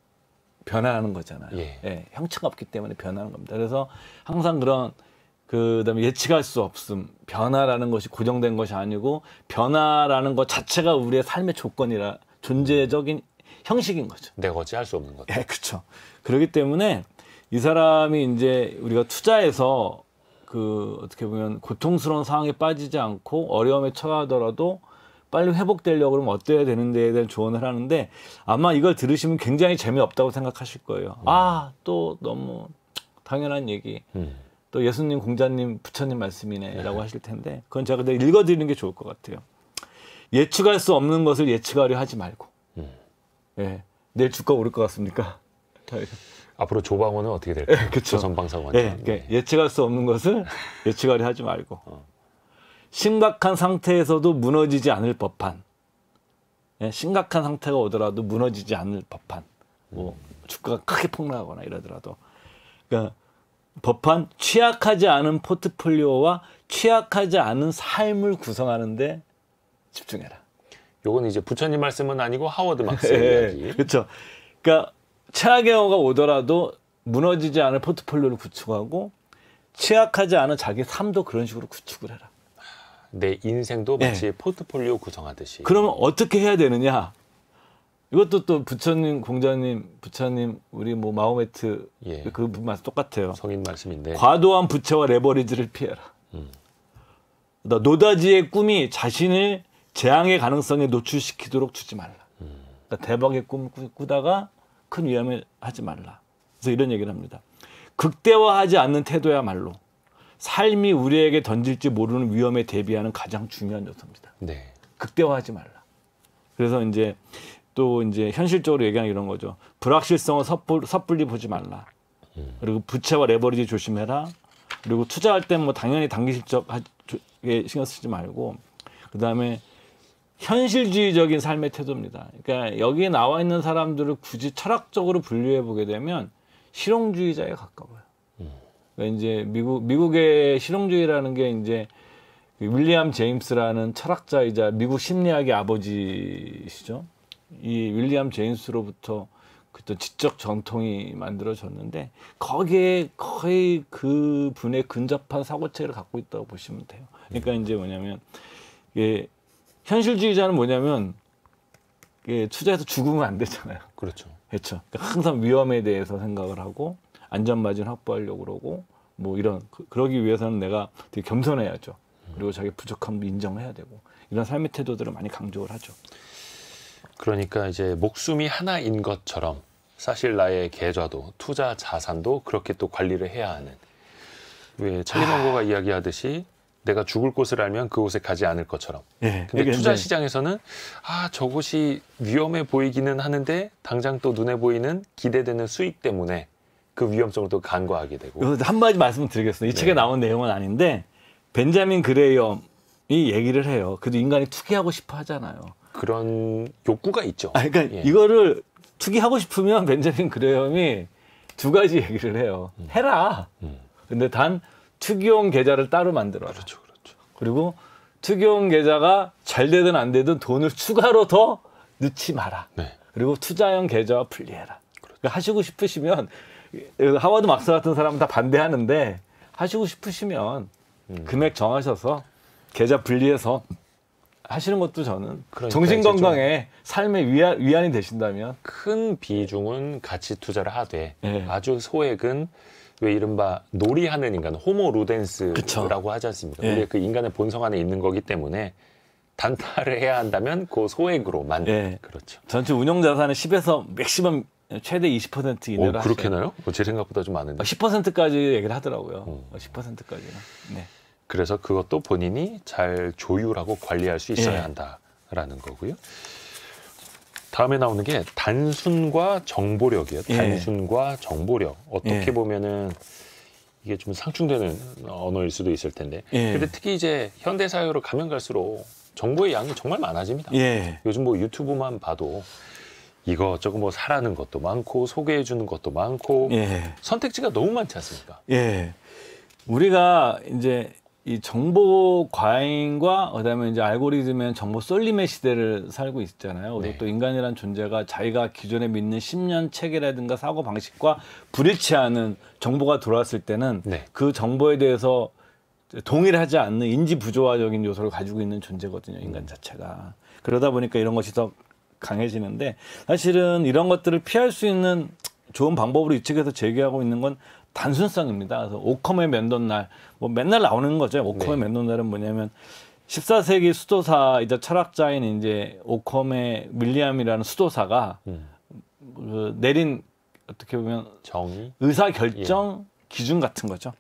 변화하는 거잖아요. 예. 형체가 없기 때문에 변하는 겁니다. 그래서 항상 그런 그다음에 예측할 수 없음, 변화라는 것이 고정된 것이 아니고 변화라는 것 자체가 우리의 삶의 조건이라 존재적인 형식인 거죠. 내가 어찌할 수 없는 것. 예, 그렇죠. 그렇기 때문에 이 사람이 이제 우리가 투자해서 그 어떻게 보면 고통스러운 상황에 빠지지 않고 어려움에 처하더라도 빨리 회복되려고 그러면 어때야 되는데에 대한 조언을 하는데 아마 이걸 들으시면 굉장히 재미없다고 생각하실 거예요. 아, 또 너무 당연한 얘기. 또 예수님, 공자님, 부처님 말씀이네라고 하실 텐데 그건 제가 읽어드리는 게 좋을 것 같아요. 예측할 수 없는 것을 예측하려 하지 말고. 예, 내일 주가 오를 것 같습니까? 앞으로 조방호는 어떻게 될까요? 그쵸. 조선방사관. 예, 그러니까 예측할 수 없는 것을 예측하려 하지 말고 심각한 상태에서도 무너지지 않을 법한 심각한 상태가 오더라도 무너지지 않을 법한 뭐 주가가 크게 폭락하거나 이러더라도 그러니까 법한 취약하지 않은 포트폴리오와 취약하지 않은 삶을 구성하는데 집중해라. 요건 이제 부처님 말씀은 아니고 하워드 막스의 이야기. 그렇죠. 그러니까 최악의 경우가 오더라도 무너지지 않을 포트폴리오를 구축하고 취약하지 않은 자기 삶도 그런 식으로 구축을 해라. 내 인생도 마치 포트폴리오 구성하듯이. 그러면 어떻게 해야 되느냐? 이것도 또 부처님, 공자님, 부처님, 우리 뭐 마호메트 그 말씀 똑같아요. 성인 말씀인데. 과도한 부채와 레버리지를 피해라. 노다지의 꿈이 자신을 재앙의 가능성에 노출시키도록 주지 말라. 그러니까 대박의 꿈을 꾸다가 큰 위험에 하지 말라. 그래서 이런 얘기를 합니다. 극대화하지 않는 태도야말로 삶이 우리에게 던질지 모르는 위험에 대비하는 가장 중요한 요소입니다. 네. 극대화하지 말라. 그래서 이제 또 이제 현실적으로 얘기하는 이런 거죠. 불확실성을 섣불리 보지 말라. 그리고 부채와 레버리지 조심해라. 그리고 투자할 때 뭐 당연히 단기 실적에 신경 쓰지 말고, 그 다음에 현실주의적인 삶의 태도입니다. 그러니까 여기에 나와 있는 사람들을 굳이 철학적으로 분류해 보게 되면 실용주의자에 가까워요. 그러니까 이제 미국의 실용주의라는 게 이제 윌리엄 제임스라는 철학자이자 미국 심리학의 아버지시죠. 이 윌리엄 제임스로부터 그때 지적 전통이 만들어졌는데 거기에 거의 그 분에 근접한 사고체를 갖고 있다고 보시면 돼요. 그러니까 이제 뭐냐면 이게 현실주의자는 뭐냐면 이게 투자해서 죽으면 안 되잖아요. 그렇죠. 그렇죠. 그러니까 항상 위험에 대해서 생각을 하고 안전마진 확보하려고 그러고 뭐 이런 그러기 위해서는 내가 되게 겸손해야죠. 그리고 자기 부족함도 인정해야 되고 이런 삶의 태도들을 많이 강조를 하죠. 그러니까 이제 목숨이 하나인 것처럼 사실 나의 계좌도 투자 자산도 그렇게 또 관리를 해야 하는, 왜 찰리 먼거가 이야기하듯이 내가 죽을 곳을 알면 그곳에 가지 않을 것처럼. 근데 투자 시장에서는 저곳이 위험해 보이기는 하는데 당장 또 눈에 보이는 기대되는 수익 때문에 그 위험성을 또 간과하게 되고. 한마디 말씀드리겠습니다. 이 책에 나온 내용은 아닌데 벤자민 그레이엄이 얘기를 해요. 그래도 인간이 투기하고 싶어 하잖아요. 그런 욕구가 있죠. 그러니까 이거를 투기하고 싶으면 벤자민 그레이엄이 두 가지 얘기를 해요. 해라. 근데 단 투기용 계좌를 따로 만들어라. 그렇죠. 그리고 투기용 계좌가 잘 되든 안 되든 돈을 추가로 더 넣지 마라. 그리고 투자형 계좌와 분리해라. 그러니까 하시고 싶으시면 하워드 막스 같은 사람은 다 반대하는데 하시고 싶으시면 금액 정하셔서 계좌 분리해서 하시는 것도 저는 그러니까 정신건강에 삶의 위안이 되신다면 큰 비중은 가치 투자를 하되 아주 소액은 왜 이른바 놀이하는 인간, 호모 루덴스라고 하지 않습니까? 근데 그 인간의 본성 안에 있는 거기 때문에 단타를 해야 한다면 그 소액으로만. 그렇죠. 전체 운용 자산의 10에서 맥시멈 최대 20% 이내로 하시죠. 그렇게나요? 제 생각보다 좀 많은데. 10%까지 얘기를 하더라고요. 10%까지는. 네. 그래서 그것도 본인이 잘 조율하고 관리할 수 있어야 한다라는 거고요. 다음에 나오는 게 단순과 정보력이에요. 단순과 정보력. 어떻게 보면은 이게 좀 상충되는 언어일 수도 있을 텐데. 근데 특히 이제 현대 사회로 가면 갈수록 정보의 양이 정말 많아집니다. 요즘 뭐 유튜브만 봐도 이것저것 뭐 사라는 것도 많고 소개해 주는 것도 많고 선택지가 너무 많지 않습니까? 우리가 이제 이 정보 과잉과 그다음에 이제 알고리즘의 정보 쏠림의 시대를 살고 있잖아요. 그리고 또 인간이란 존재가 자기가 기존에 믿는 신념 체계라든가 사고 방식과 불일치하는 정보가 들어왔을 때는 그 정보에 대해서 동일하지 않는 인지 부조화적인 요소를 가지고 있는 존재거든요. 인간 자체가. 그러다 보니까 이런 것이 더 강해지는데 사실은 이런 것들을 피할 수 있는 좋은 방법으로 이 책에서 제기하고 있는 건 단순성입니다. 그래서 오컴의 면도날, 뭐 맨날 나오는 거죠. 오컴의 면도날은 뭐냐면 14세기 수도사이자 철학자인 이제 오컴의 윌리엄이라는 수도사가 그 내린 어떻게 보면 정의, 의사 결정 기준 같은 거죠.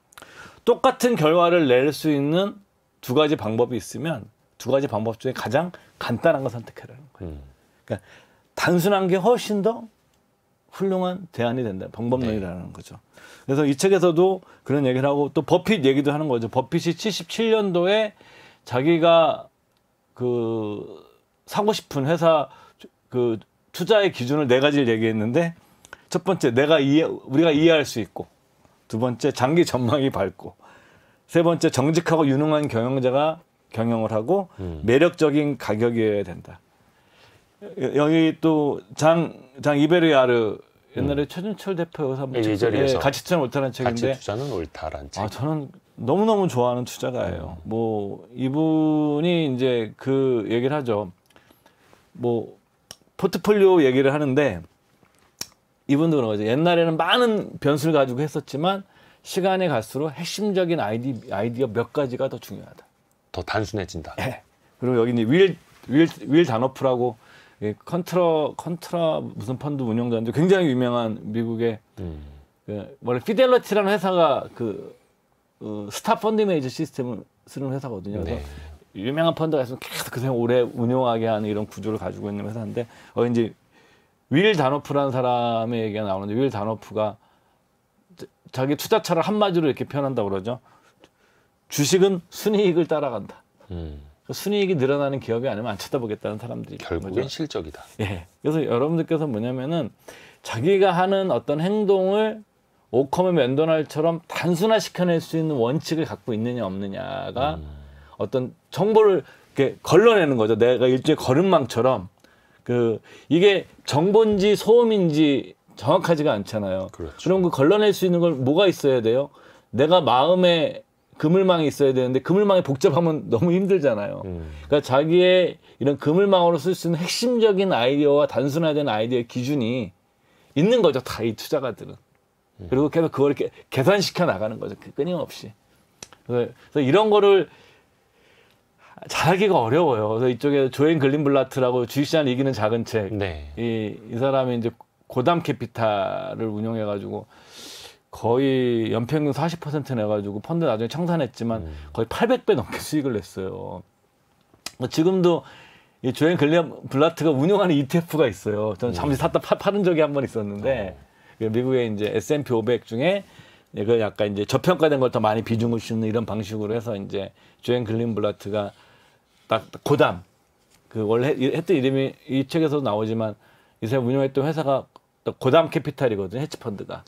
똑같은 결과를 낼 수 있는 두 가지 방법이 있으면 두 가지 방법 중에 가장 간단한 걸 선택해라는 거예요. 그러니까 단순한 게 훨씬 더 훌륭한 대안이 된다. 방법론이라는 거죠. 그래서 이 책에서도 그런 얘기를 하고 또 버핏 얘기도 하는 거죠. 버핏이 77년도에 자기가 그 사고 싶은 회사 그 투자의 기준을 네 가지를 얘기했는데 첫 번째 우리가 이해할 수 있고, 두 번째 장기 전망이 밝고, 세 번째 정직하고 유능한 경영자가 경영을 하고 매력적인 가격이어야 된다. 여기 또 장 이베르야르 옛날에 최준철 대표 여기서 한번 이 자리에서 가치 투자는 옳다는 책인데 가치 투자는 옳다라는 책. 저는 너무너무 좋아하는 투자가예요. 뭐 이분이 이제 그 얘기를 하죠. 뭐 포트폴리오 얘기를 하는데 이분도 그런 거죠. 옛날에는 많은 변수를 가지고 했었지만 시간이 갈수록 핵심적인 아이디어 몇 가지가 더 중요하다. 더 단순해진다. 네. 그리고 여기 이제 윌 다노프라고 컨트라 무슨 펀드 운영자인데 굉장히 유명한 미국의 원래 피델러티라는 회사가 스타 펀드 매니저 시스템을 쓰는 회사거든요. 그래서 유명한 펀드가 있으면 계속 그 생각 오래 운영하게 하는 이런 구조를 가지고 있는 회사인데 이제 윌 다노프라는 사람의 얘기가 나오는데 윌 다노프가 자기 투자처를 한마디로 이렇게 표현한다고 그러죠. 주식은 순이익을 따라간다. 순이익이 늘어나는 기업이 아니면 안 쳐다보겠다는 사람들이 결국엔 거죠. 실적이다. 예. 그래서 여러분들께서 뭐냐면은 자기가 하는 어떤 행동을 오커먼 맥도날드처럼 단순화시켜낼 수 있는 원칙을 갖고 있느냐 없느냐가 어떤 정보를 이렇게 걸러내는 거죠. 내가 일종의 걸음망처럼 이게 정보인지 소음인지 정확하지가 않잖아요. 그렇죠. 그럼 그 걸러낼 수 있는 걸 뭐가 있어야 돼요? 내가 마음에 그물망이 있어야 되는데 그물망이 복잡하면 너무 힘들잖아요. 그러니까 자기의 이런 그물망으로 쓸 수 있는 핵심적인 아이디어와 단순화된 아이디어의 기준이 있는 거죠. 다 이 투자가들은. 그리고 계속 그걸 이렇게 계산시켜 나가는 거죠. 끊임없이. 그래서 이런 거를 잘하기가 어려워요. 그래서 이쪽에 조앤 글린블라트라고 주식시장을 이기는 작은 책. 네. 이 사람이 이제 고담 캐피탈을 운영해가지고 거의 연평균 40% 내가지고 펀드 나중에 청산했지만 거의 800배 넘게 수익을 냈어요. 지금도 이 조앤 글린블라트가 운영하는 ETF가 있어요. 저는 잠시 샀다 팔은 적이 한 번 있었는데 미국의 이제 S&P 500 중에 그 약간 이제 저평가된 걸 더 많이 비중을 주는 이런 방식으로 해서 이제 조앤 글린블라트가 딱 고담 원래 했던 이름이 이 책에서도 나오지만 이 사람 운영했던 회사가 고담 캐피탈이거든요. 헤지펀드가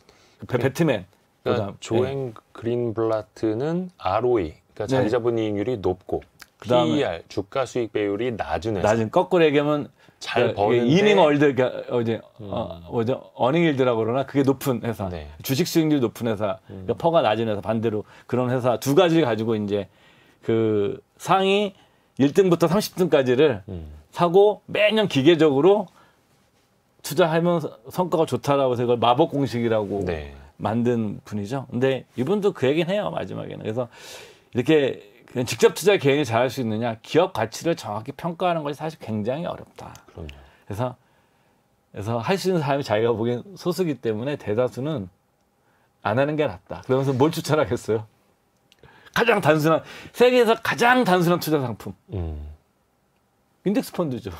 배트맨. 그러니까 조앤 그린블라트는 ROE, 그러니까 자기자본이익률이 높고 PER, 주가 수익 배율이 낮은 회사. 낮은 거꾸로 얘기하면 잘 버는데 이닝 월드 어닝 일드라고 그러나 그게 높은 회사. 네. 주식 수익률이 높은 회사. 그러니까 퍼가 낮은 회사. 반대로 그런 회사 두 가지를 가지고 이제 그 상위 1등부터 30등까지를 사고 매년 기계적으로 투자하면서 성과가 좋다라고 해서 그걸 마법 공식이라고 만든 분이죠. 근데 이분도 그 얘기는 해요. 마지막에는. 그래서 이렇게 그냥 직접 투자 개인이 잘할 수 있느냐, 기업 가치를 정확히 평가하는 것이 사실 굉장히 어렵다. 그럼요. 그래서 할 수 있는 사람이 자기가 보기엔 소수기 때문에 대다수는 안 하는 게 낫다. 그러면서 뭘 추천하겠어요? 가장 단순한, 세계에서 가장 단순한 투자 상품. 인덱스 펀드죠.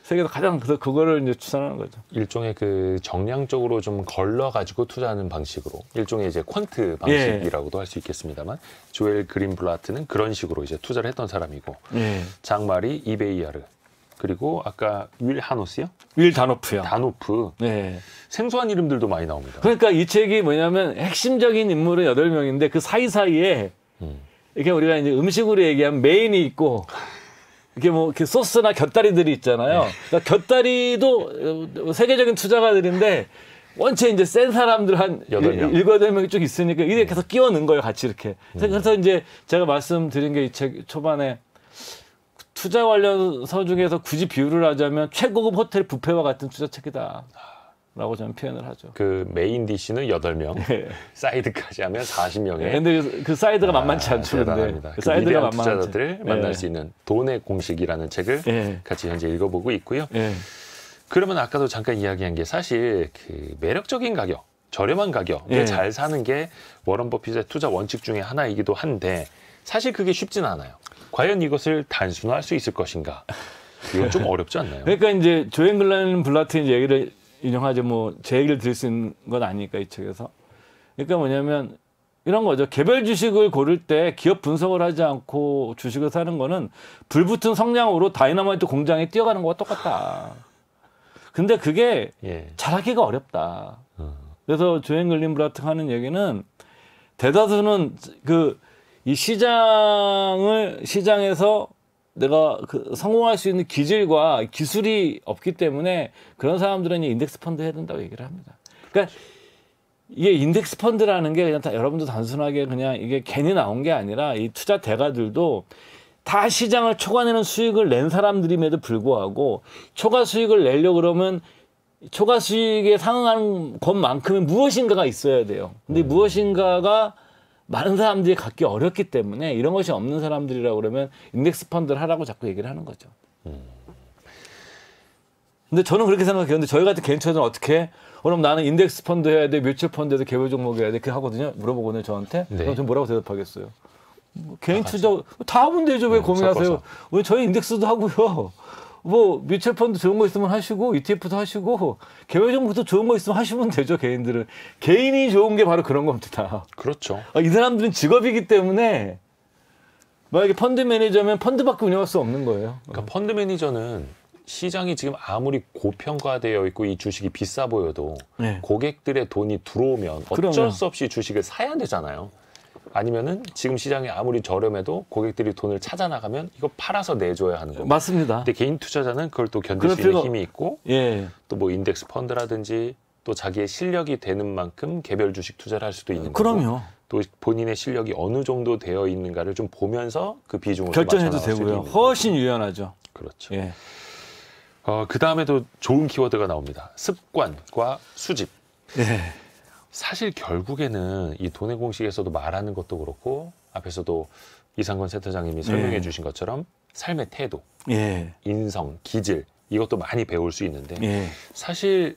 세계에서 가장, 그래서 그거를 이제 추천하는 거죠. 일종의 그 정량적으로 좀 걸러가지고 투자하는 방식으로, 일종의 이제 퀀트 방식이라고도 할 수 있겠습니다만, 조엘 그린블라트는 그런 식으로 이제 투자를 했던 사람이고, 장마리 이베이아르, 그리고 아까 윌 하노스요? 윌 다노프요. 다노프. 네. 생소한 이름들도 많이 나옵니다. 그러니까 이 책이 뭐냐면 핵심적인 인물은 8명인데 그 사이사이에 이렇게 우리가 이제 음식으로 얘기하면 메인이 있고 이게 뭐 이렇게 소스나 곁다리들이 있잖아요. 그러니까 곁다리도 세계적인 투자가들인데 원체 이제 센 사람들 한 7명이 쭉 있으니까 이렇게 계속 끼워 넣은 거예요. 같이 이렇게. 그래서 이제 제가 말씀드린 게 이 책 초반에 투자 관련서 중에서 굳이 비유를 하자면 최고급 호텔 뷔페와 같은 투자책이다. 라고 저는 표현을 하죠. 그 메인 디시는 8명, 사이드까지 하면 40명에. 근데 그 사이드가 만만치 않죠. 대단합니다. 그 사이드가 만만치 투자자들을 만날 수 있는 돈의 공식이라는 책을 같이 현재 읽어보고 있고요. 그러면 아까도 잠깐 이야기한 게 사실 그 매력적인 가격, 저렴한 가격에 잘 사는 게 워런 버핏의 투자 원칙 중에 하나이기도 한데 사실 그게 쉽진 않아요. 과연 이것을 단순화할 수 있을 것인가? 이건 좀 어렵지 않나요? 그러니까 이제 조앤 글렌블라트 얘기를 인용하죠. 뭐 제 얘기를 들을 수 있는 건 아니니까 이 책에서. 그러니까 뭐냐면 이런 거죠. 개별 주식을 고를 때 기업 분석을 하지 않고 주식을 사는 거는 불붙은 성냥으로 다이너마이트 공장에 뛰어가는 거와 똑같다. 근데 그게 잘하기가 어렵다. 그래서 조앤 글린블라트가 하는 얘기는 대다수는 이 시장에서 내가 성공할 수 있는 기질과 기술이 없기 때문에 그런 사람들은 인덱스 펀드 해야 된다고 얘기를 합니다. 그러니까 이게 인덱스 펀드라는 게 그냥 여러분도 단순하게 그냥 이게 괜히 나온 게 아니라 이 투자 대가들도 다 시장을 초과내는 수익을 낸 사람들임에도 불구하고 초과 수익을 내려고 그러면 초과 수익에 상응하는 것만큼의 무엇인가가 있어야 돼요. 근데 무엇인가가 많은 사람들이 갖기 어렵기 때문에 이런 것이 없는 사람들이라고 그러면 인덱스 펀드를 하라고 자꾸 얘기를 하는 거죠. 근데 저는 그렇게 생각해요. 근데 저희 같은 개인 투자자는 어떻게 해? 그럼 나는 인덱스 펀드 해야 돼, 뮤추얼 펀드에서 개별 종목 해야 돼, 그렇게 하거든요. 물어보거든요, 저한테. 네. 그럼 저 뭐라고 대답하겠어요? 뭐 개인 투자 다 하면 되죠. 왜 고민하세요? 왜 저희 인덱스도 하고요. 뭐 뮤추얼 펀드 좋은 거 있으면 하시고 ETF도 하시고 개별 종목도 좋은 거 있으면 하시면 되죠. 개인들은 개인이 좋은 게 바로 그런 겁니다. 그렇죠. 이 사람들은 직업이기 때문에 만약에 펀드 매니저면 펀드밖에 운영할 수 없는 거예요. 그러니까 펀드 매니저는 시장이 지금 아무리 고평가되어 있고 이 주식이 비싸 보여도 네. 고객들의 돈이 들어오면 어쩔 그럼요. 수 없이 주식을 사야 되잖아요. 아니면은 지금 시장이 아무리 저렴해도 고객들이 돈을 찾아 나가면 이거 팔아서 내줘야 하는 거고. 맞습니다. 근데 개인 투자자는 그걸 또 견딜 그럴 수 있는 필요가- 힘이 있고 예. 또 뭐 인덱스 펀드라든지 또 자기의 실력이 되는 만큼 개별 주식 투자를 할 수도 있는 거고. 그럼요. 또 본인의 실력이 어느 정도 되어 있는가를 좀 보면서 그 비중을 결정해도 맞춰 나갈 수도 되고요. 있는 거고. 훨씬 유연하죠. 그렇죠. 예. 그 다음에도 좋은 키워드가 나옵니다. 습관과 수집. 예. 사실 결국에는 이 돈의 공식에서도 말하는 것도 그렇고 앞에서도 이상권 센터장님이 설명해 네. 주신 것처럼 삶의 태도, 예. 인성, 기질 이것도 많이 배울 수 있는데 예. 사실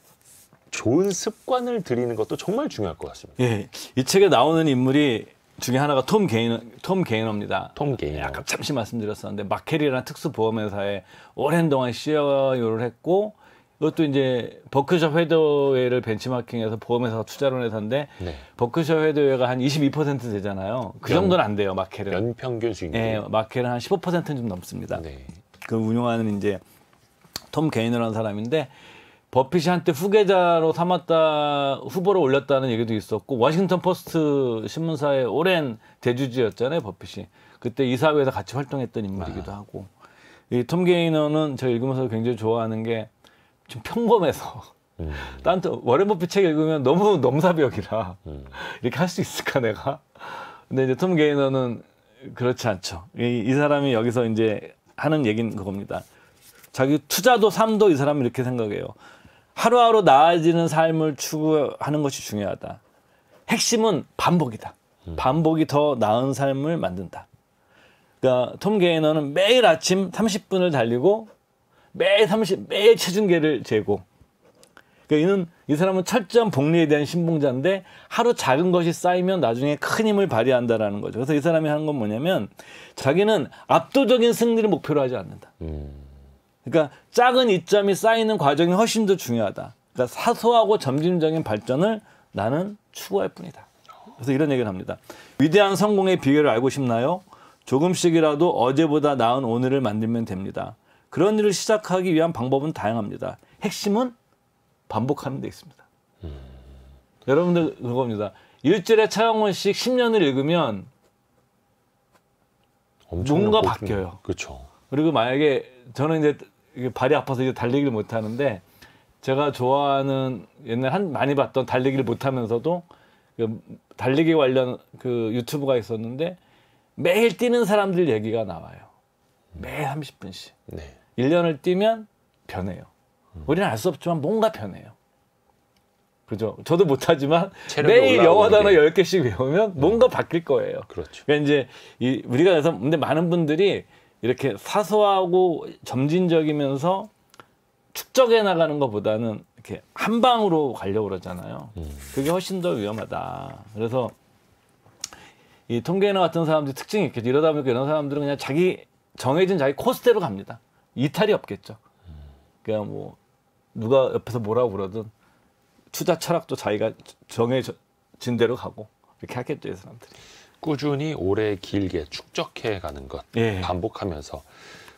좋은 습관을 들이는 것도 정말 중요할 것 같습니다. 예. 이 책에 나오는 인물이 중에 하나가 톰 게이너입니다. 톰 게이너. 아까 잠시 말씀드렸었는데 마켈이라는 특수 보험회사에 오랜 동안 CEO를 했고 이것도 이제 버크셔 해더웨이를 벤치마킹해서 보험회사가 투자를 회사인데 네. 버크셔 해더웨이가 한 22% 되잖아요. 그 정도는 안 돼요, 마켈은. 연평균 수익률. 예, 마켈은 한 15%는 좀 넘습니다. 네. 그 운영하는 이제 톰 게이너라는 사람인데 버핏이 한때 후계자로 삼았다 후보로 올렸다는 얘기도 있었고 워싱턴 포스트 신문사의 오랜 대주주였잖아요, 버핏이. 그때 이사회에서 같이 활동했던 인물이기도 하고. 이 톰 게이너는 제가 읽으면서 굉장히 좋아하는 게 좀 평범해서. 난 또 워렌 버핏 책 읽으면 너무 넘사벽이라 이렇게 할 수 있을까 내가. 근데 이제 톰 게이너는 그렇지 않죠. 이 사람이 여기서 이제 하는 얘기는 그겁니다. 자기 투자도 삶도 이 사람은 이렇게 생각해요. 하루하루 나아지는 삶을 추구하는 것이 중요하다. 핵심은 반복이다. 반복이 더 나은 삶을 만든다. 그러니까 톰 게이너는 매일 아침 30분을 달리고 매일 체중계를 재고. 그러니까 이 사람은 철저한 복리에 대한 신봉자인데 하루 작은 것이 쌓이면 나중에 큰 힘을 발휘한다라는 거죠. 그래서 이 사람이 하는 건 뭐냐면 자기는 압도적인 승리를 목표로 하지 않는다. 그러니까 작은 이점이 쌓이는 과정이 훨씬 더 중요하다. 그러니까 사소하고 점진적인 발전을 나는 추구할 뿐이다. 그래서 이런 얘기를 합니다. 위대한 성공의 비결을 알고 싶나요? 조금씩이라도 어제보다 나은 오늘을 만들면 됩니다. 그런 일을 시작하기 위한 방법은 다양합니다. 핵심은 반복하는 데 있습니다. 여러분들 그겁니다. 일주일에 차영원씩 10년을 읽으면 뭔가 바뀌어요. 그렇죠. 그리고 만약에 저는 이제 이게 발이 아파서 이제 달리기를 못 하는데 제가 좋아하는 옛날 많이 봤던 달리기를 못 하면서도 그 달리기 관련 그 유튜브가 있었는데 매일 뛰는 사람들 얘기가 나와요. 매일 30분씩. 네. 1년을 뛰면 변해요. 우리는 알 수 없지만 뭔가 변해요. 그죠? 저도 못하지만 매일 영어 단어 10개씩 외우면 뭔가 바뀔 거예요. 그렇죠. 그러니까 이제 우리가 그래서 근데 많은 분들이 이렇게 사소하고 점진적이면서 축적해 나가는 것보다는 이렇게 한 방으로 가려고 그러잖아요. 그게 훨씬 더 위험하다. 그래서 이 톰 게이너 같은 사람들이 특징이 있겠죠. 이러다 보니까 이런 사람들은 그냥 정해진 자기 코스대로 갑니다. 이탈이 없겠죠. 그냥 뭐 누가 옆에서 뭐라고 그러든 투자 철학도 자기가 정해진 대로 가고 이렇게 하겠죠, 이 사람들이. 꾸준히 오래 길게 축적해 가는 것, 예. 반복하면서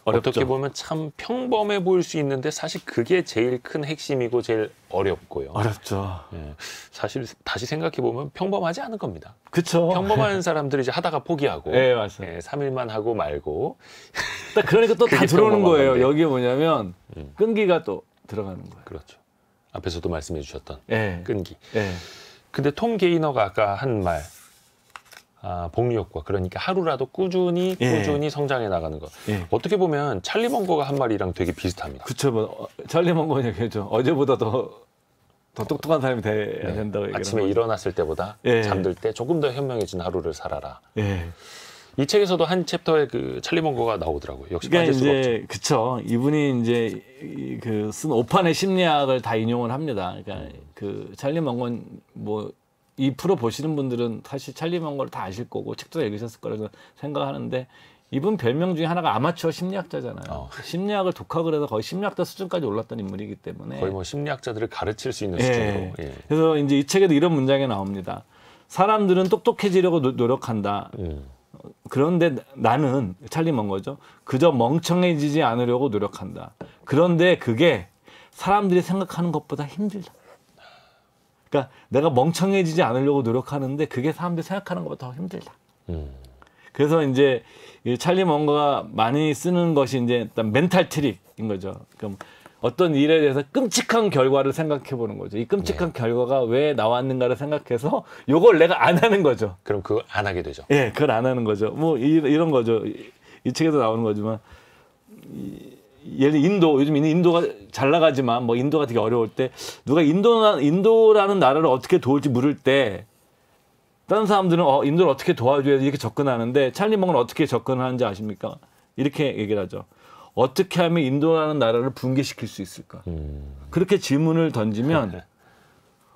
어렵죠. 어떻게 보면 참 평범해 보일 수 있는데 사실 그게 제일 큰 핵심이고 제일 어렵고요. 어렵죠. 예. 사실 다시 생각해 보면 평범하지 않은 겁니다. 그렇죠. 평범한 사람들이 이제 하다가 포기하고, 네, 맞아요. 3일만 하고 말고. 그러니까 또 다 그게 들어오는 평범한 거예요. 건데. 여기에 뭐냐면 끈기가 또 들어가는 거예요. 그렇죠. 앞에서도 말씀해 주셨던 예. 끈기. 예. 근데 톰 게이너가 아까 한 말, 복리효과, 그러니까 하루라도 꾸준히 성장해 나가는 것. 예. 어떻게 보면 찰리 먼거가 한 말이랑 되게 비슷합니다. 그쵸. 뭐, 찰리 먼거는 얘기했죠. 어제보다 더 똑똑한 사람이 돼야 된다고 얘기하는 아침에 거죠. 일어났을 때보다 예. 잠들 때 조금 더 현명해진 하루를 살아라. 예. 이 책에서도 한 챕터에 그 찰리 먼거가 나오더라고요. 역시 그러니까 빠질 수가 없죠. 이제 그쵸. 이분이 이제 그 쓴 5판의 심리학을 다 인용을 합니다. 그러니까 그 찰리 먼건 뭐 이 프로 보시는 분들은 사실 찰리 먼거를 다 아실 거고 책도 읽으셨을 거라고 생각하는데 이분 별명 중에 하나가 아마추어 심리학자잖아요. 심리학을 독학을 해서 거의 심리학자 수준까지 올랐던 인물이기 때문에 거의 뭐 심리학자들을 가르칠 수 있는 수준으로. 예. 그래서 이제 이 책에도 이런 문장이 나옵니다. 사람들은 똑똑해지려고 노력한다. 그런데 나는 찰리 먼거죠. 그저 멍청해지지 않으려고 노력한다. 그런데 그게 사람들이 생각하는 것보다 힘들다. 그러니까 내가 멍청해지지 않으려고 노력하는데 그게 사람들이 생각하는 것보다 더 힘들다. 그래서 이제 이 찰리 먼거가 많이 쓰는 것이 이제 일단 멘탈 트릭인 거죠. 그럼 어떤 일에 대해서 끔찍한 결과를 생각해 보는 거죠. 이 끔찍한 결과가 왜 나왔는가를 생각해서 요걸 내가 안 하는 거죠. 그럼 그거 안 하게 되죠. 예, 그걸 안 하는 거죠. 뭐 이런 거죠. 이 책에도 나오는 거지만 예를 들어 인도, 요즘 인도가 잘 나가지만 뭐 인도가 되게 어려울 때 누가 인도라는 나라를 어떻게 도울지 물을 때 다른 사람들은 인도를 어떻게 도와줘야 돼 이렇게 접근하는데 찰리 먼거는 어떻게 접근하는지 아십니까? 이렇게 얘기를 하죠. 어떻게 하면 인도라는 나라를 붕괴시킬 수 있을까? 그렇게 질문을 던지면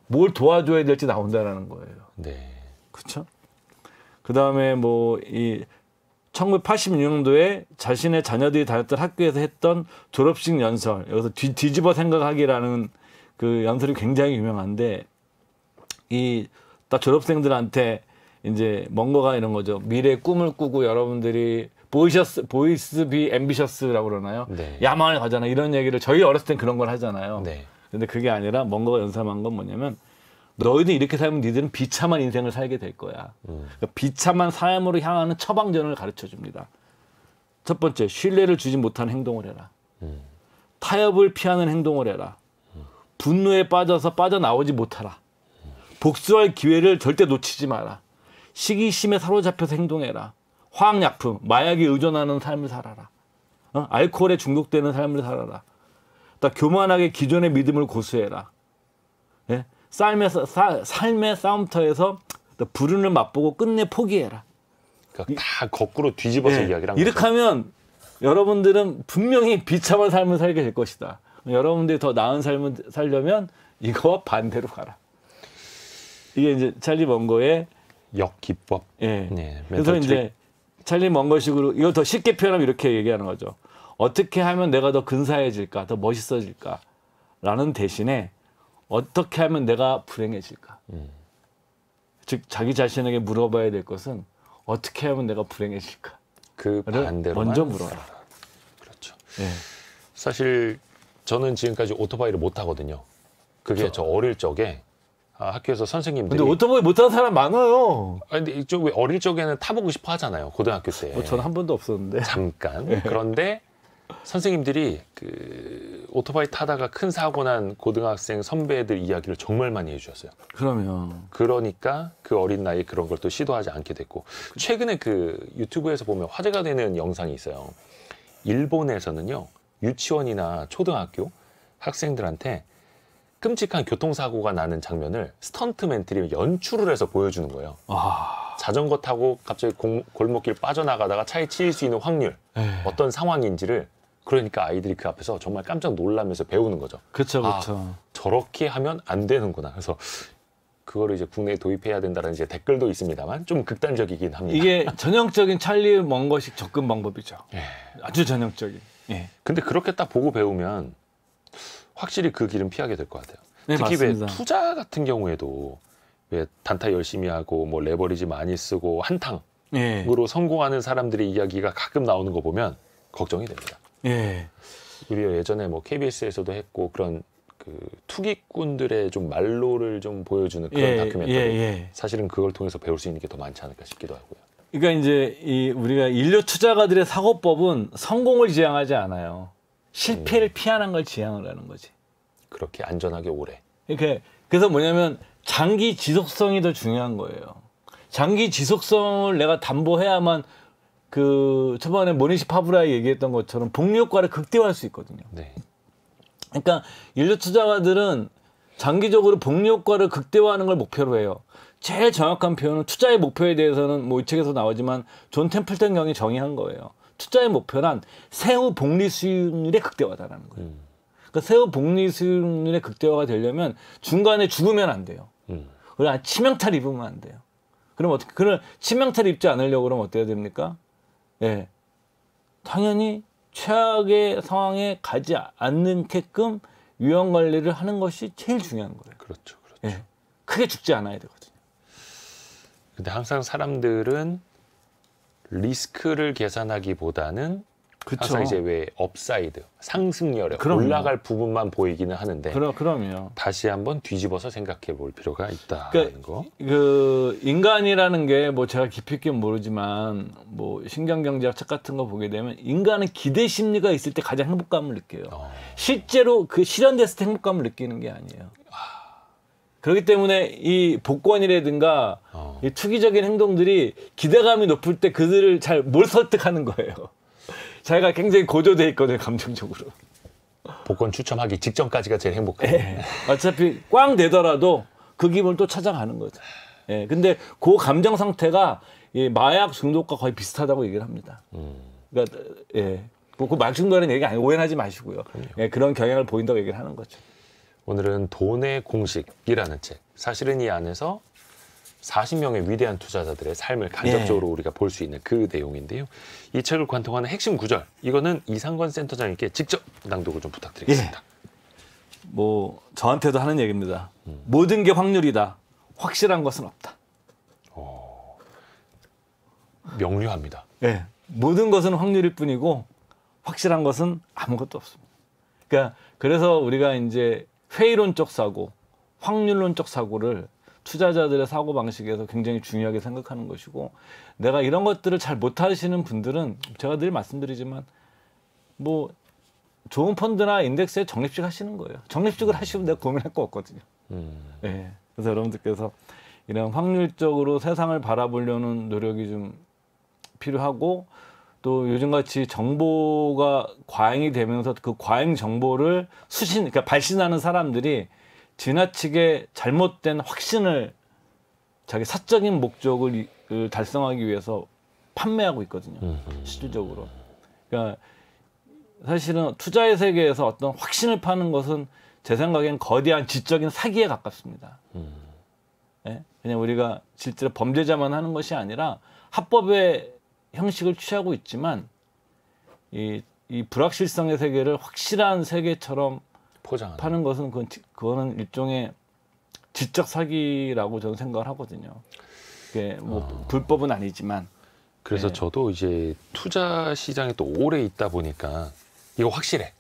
뭘 도와줘야 될지 나온다라는 거예요. 네. 그렇죠? 그다음에 뭐 이 1986년도에 자신의 자녀들이 다녔던 학교에서 했던 졸업식 연설, 여기서 뒤집어 생각하기라는 그 연설이 굉장히 유명한데 이 딱 졸업생들한테 이제 먼거가 이런 거죠. 미래의 꿈을 꾸고 여러분들이 보이스 비 앰비셔스라고 그러나요? 네. 야망을 가잖아. 이런 얘기를 저희 어렸을 땐 그런 걸 하잖아요. 네. 근데 그게 아니라 먼거가 연상한 건 뭐냐면 너희들 이렇게 살면 니들은 비참한 인생을 살게 될 거야. 그러니까 비참한 삶으로 향하는 처방전을 가르쳐 줍니다. 첫 번째, 신뢰를 주지 못한 행동을 해라. 타협을 피하는 행동을 해라. 분노에 빠져서 빠져나오지 못하라. 복수할 기회를 절대 놓치지 마라. 시기심에 사로잡혀서 행동해라. 화학약품, 마약에 의존하는 삶을 살아라. 알코올에 중독되는 삶을 살아라. 교만하게 기존의 믿음을 고수해라. 예? 삶의 싸움터에서 불운을 맛보고 끝내 포기해라. 그러니까 다 거꾸로 뒤집어서 이야기를 한 이렇게 거죠. 하면 여러분들은 분명히 비참한 삶을 살게 될 것이다. 여러분들이 더 나은 삶을 살려면 이거와 반대로 가라. 이게 이제 찰리 먼거의 역기법. 예. 네, 그래서 이제 찰리 먼거식으로 이거 더 쉽게 표현하면 이렇게 얘기하는 거죠. 어떻게 하면 내가 더 근사해질까, 더 멋있어질까라는 대신에 어떻게 하면 내가 불행해질까. 즉 자기 자신에게 물어봐야 될 것은 어떻게 하면 내가 불행해질까. 그 반대로 먼저 물어라. 그렇죠. 예. 사실 저는 지금까지 오토바이를 못 타거든요. 그게 저 어릴 적에 학교에서 선생님들이. 근데 오토바이 못하는 사람 많아요. 근데 이쪽 어릴 적에는 타보고 싶어 하잖아요. 고등학교 때. 저는 한 번도 없었는데. 잠깐. 그런데 선생님들이 그 오토바이 타다가 큰 사고 난 고등학생 선배들 이야기를 정말 많이 해주셨어요. 그러면. 그러니까 그 어린 나이에 그런 걸 또 시도하지 않게 됐고, 최근에 그 유튜브에서 보면 화제가 되는 영상이 있어요. 일본에서는요, 유치원이나 초등학교 학생들한테 끔찍한 교통사고가 나는 장면을 스턴트맨들이 연출을 해서 보여주는 거예요. 자전거 타고 갑자기 골목길 빠져나가다가 차에 치일 수 있는 확률, 어떤 상황인지를, 그러니까 아이들이 그 앞에서 정말 깜짝 놀라면서 배우는 거죠. 그렇죠, 그렇죠. 저렇게 하면 안 되는구나. 그래서 그거를 이제 국내에 도입해야 된다는 이제 댓글도 있습니다만 좀 극단적이긴 합니다. 이게 전형적인 찰리 먼거식 접근 방법이죠. 아주 전형적인. 예. 근데 그렇게 딱 보고 배우면 확실히 그 길은 피하게 될 것 같아요. 네, 특히 맞습니다. 왜 투자 같은 경우에도 왜 단타 열심히 하고 뭐 레버리지 많이 쓰고 한탕으로 예. 성공하는 사람들의 이야기가 가끔 나오는 거 보면 걱정이 됩니다. 예. 우리가 예전에 뭐 KBS에서도 했고 그런 그 투기꾼들의 좀 말로를 좀 보여주는 그런 다큐멘터리. 사실은 그걸 통해서 배울 수 있는 게 더 많지 않을까 싶기도 하고요. 그러니까 이제 우리가 인류 투자가들의 사고법은 성공을 지향하지 않아요. 실패를 피하는 걸 지향을 하는 거지. 그렇게 안전하게 오래. 이렇게 그래서 뭐냐면 장기 지속성이 더 중요한 거예요. 장기 지속성을 내가 담보해야만 그 초반에 모니시 파브라이 얘기했던 것처럼 복리 효과를 극대화할 수 있거든요. 네. 그러니까 인류 투자가들은 장기적으로 복리 효과를 극대화하는 걸 목표로 해요. 제일 정확한 표현은 투자의 목표에 대해서는 뭐 이 책에서 나오지만 존 템플턴 경이 정의한 거예요. 투자의 목표란 세후 복리 수익률의 극대화다라는 거예요. 그러니까 세후 복리 수익률의 극대화가 되려면 중간에 죽으면 안 돼요. 그리고 치명타를 입으면 안 돼요. 그럼 어떻게? 그런 치명타를 입지 않으려고 그러면 어때야 됩니까? 예, 당연히 최악의 상황에 가지 않는게끔 위험 관리를 하는 것이 제일 중요한 거예요. 그렇죠, 그렇죠. 예, 크게 죽지 않아야 되거든요. 근데 항상 사람들은 리스크를 계산하기보다는 그쵸. 항상 이제 왜 업사이드, 상승률에 그럼요. 올라갈 부분만 보이기는 하는데 그럼요. 다시 한번 뒤집어서 생각해 볼 필요가 있다는 거. 그 인간이라는 게 뭐 제가 깊이 있게 모르지만 뭐 신경경제학 책 같은 거 보게 되면 인간은 기대 심리가 있을 때 가장 행복감을 느껴요. 실제로 그 실현됐을 때 행복감을 느끼는 게 아니에요. 그렇기 때문에 이 복권이라든가 이 투기적인 행동들이 기대감이 높을 때 그들을 잘 못 설득하는 거예요. 자기가 굉장히 고조돼 있거든요, 감정적으로. 복권 추첨하기 직전까지가 제일 행복해요. 예. 어차피 꽝 되더라도 그 기분을 또 찾아가는 거죠. 예. 근데 그 감정 상태가 이 마약 중독과 거의 비슷하다고 얘기를 합니다. 그러니까 예. 그 마약 중독이라는 얘기 아니에요. 오해하지 마시고요. 예. 그런 경향을 보인다고 얘기를 하는 거죠. 오늘은 돈의 공식이라는 책. 사실은 이 안에서 40명의 위대한 투자자들의 삶을 간접적으로 우리가 볼 수 있는 그 내용인데요. 이 책을 관통하는 핵심 구절, 이거는 이상건 센터장님께 직접 낭독을 좀 부탁드리겠습니다. 뭐 저한테도 하는 얘기입니다. 모든 게 확률이다. 확실한 것은 없다. 명료합니다. 예. 모든 것은 확률일 뿐이고 확실한 것은 아무것도 없습니다. 그러니까 그래서 우리가 이제 회의론적 사고, 확률론적 사고를 투자자들의 사고방식에서 굉장히 중요하게 생각하는 것이고, 내가 이런 것들을 잘 못하시는 분들은 제가 늘 말씀드리지만 뭐 좋은 펀드나 인덱스에 적립식 하시는 거예요. 적립식을 하시면 내가 고민할 거 없거든요. 예. 그래서 여러분들께서 이런 확률적으로 세상을 바라보려는 노력이 좀 필요하고, 또 요즘같이 정보가 과잉이 되면서 그 과잉 정보를 그러니까 발신하는 사람들이 지나치게 잘못된 확신을 자기 사적인 목적을 달성하기 위해서 판매하고 있거든요. 실질적으로. 그러니까 사실은 투자의 세계에서 어떤 확신을 파는 것은 제 생각엔 거대한 지적인 사기에 가깝습니다. 예? 그냥 우리가 실제로 범죄자만 하는 것이 아니라 합법의 형식을 취하고 있지만 이 불확실성의 세계를 확실한 세계처럼 포장하는. 파는 것은 그거는 일종의 지적 사기라고 저는 생각을 하거든요. 그게 뭐 불법은 아니지만. 그래서 네. 저도 이제 투자 시장에 또 오래 있다 보니까 이거 확실해.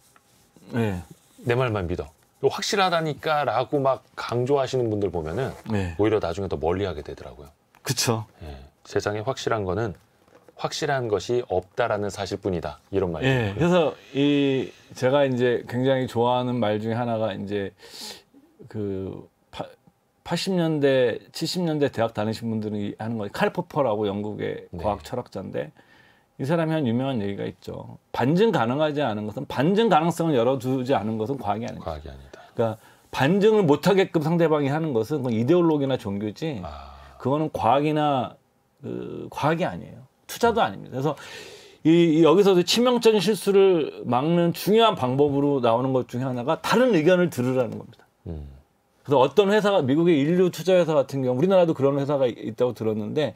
네. 내 말만 믿어. 이거 확실하다니까 라고 막 강조하시는 분들 보면은 네. 오히려 나중에 더 멀리하게 되더라고요. 그쵸. 예. 세상에 확실한 거는 확실한 것이 없다라는 사실뿐이다. 이런 말이에요. 예. 그래서 제가 이제 굉장히 좋아하는 말 중에 하나가 이제 그 80년대, 70년대 대학 다니신 분들이 하는 거, 칼 포퍼라고 영국의 과학 철학자인데, 이 사람이 한 유명한 얘기가 있죠. 반증 가능하지 않은 것은, 반증 가능성을 열어두지 않은 것은 과학이 아니다. 과학이 아니다. 그러니까 반증을 못하게끔 상대방이 하는 것은 그건 이데올로기나 종교지, 그거는 과학이나 과학이 아니에요. 투자도 아닙니다. 그래서 여기서도 치명적인 실수를 막는 중요한 방법으로 나오는 것 중에 하나가 다른 의견을 들으라는 겁니다. 그래서 어떤 회사가, 미국의 인류 투자 회사 같은 경우, 우리나라도 그런 회사가 있다고 들었는데,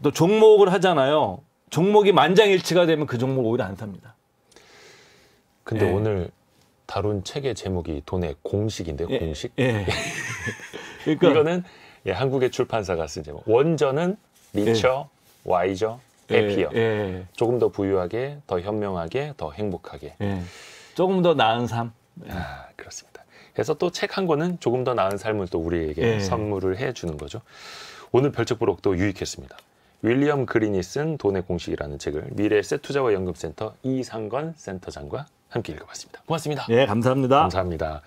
또 종목을 하잖아요. 종목이 만장일치가 되면 그 종목 오히려 안 삽니다. 근데 예. 오늘 다룬 책의 제목이 돈의 공식인데요. 예. 공식. 예. 그러니까 이거는 한국의 출판사가 쓴 제목. 원전은 리처, 와이저, 해피어. 조금 더 부유하게, 더 현명하게, 더 행복하게. 조금 더 나은 삶. 그렇습니다. 그래서 또 책 한 권은 조금 더 나은 삶을 또 우리에게 선물을 해주는 거죠. 오늘 별책부록도 유익했습니다. 윌리엄 그린이 쓴 돈의 공식이라는 책을 미래에셋투자와 연금센터 이상건 센터장과 함께 읽어봤습니다. 고맙습니다. 예, 감사합니다. 감사합니다.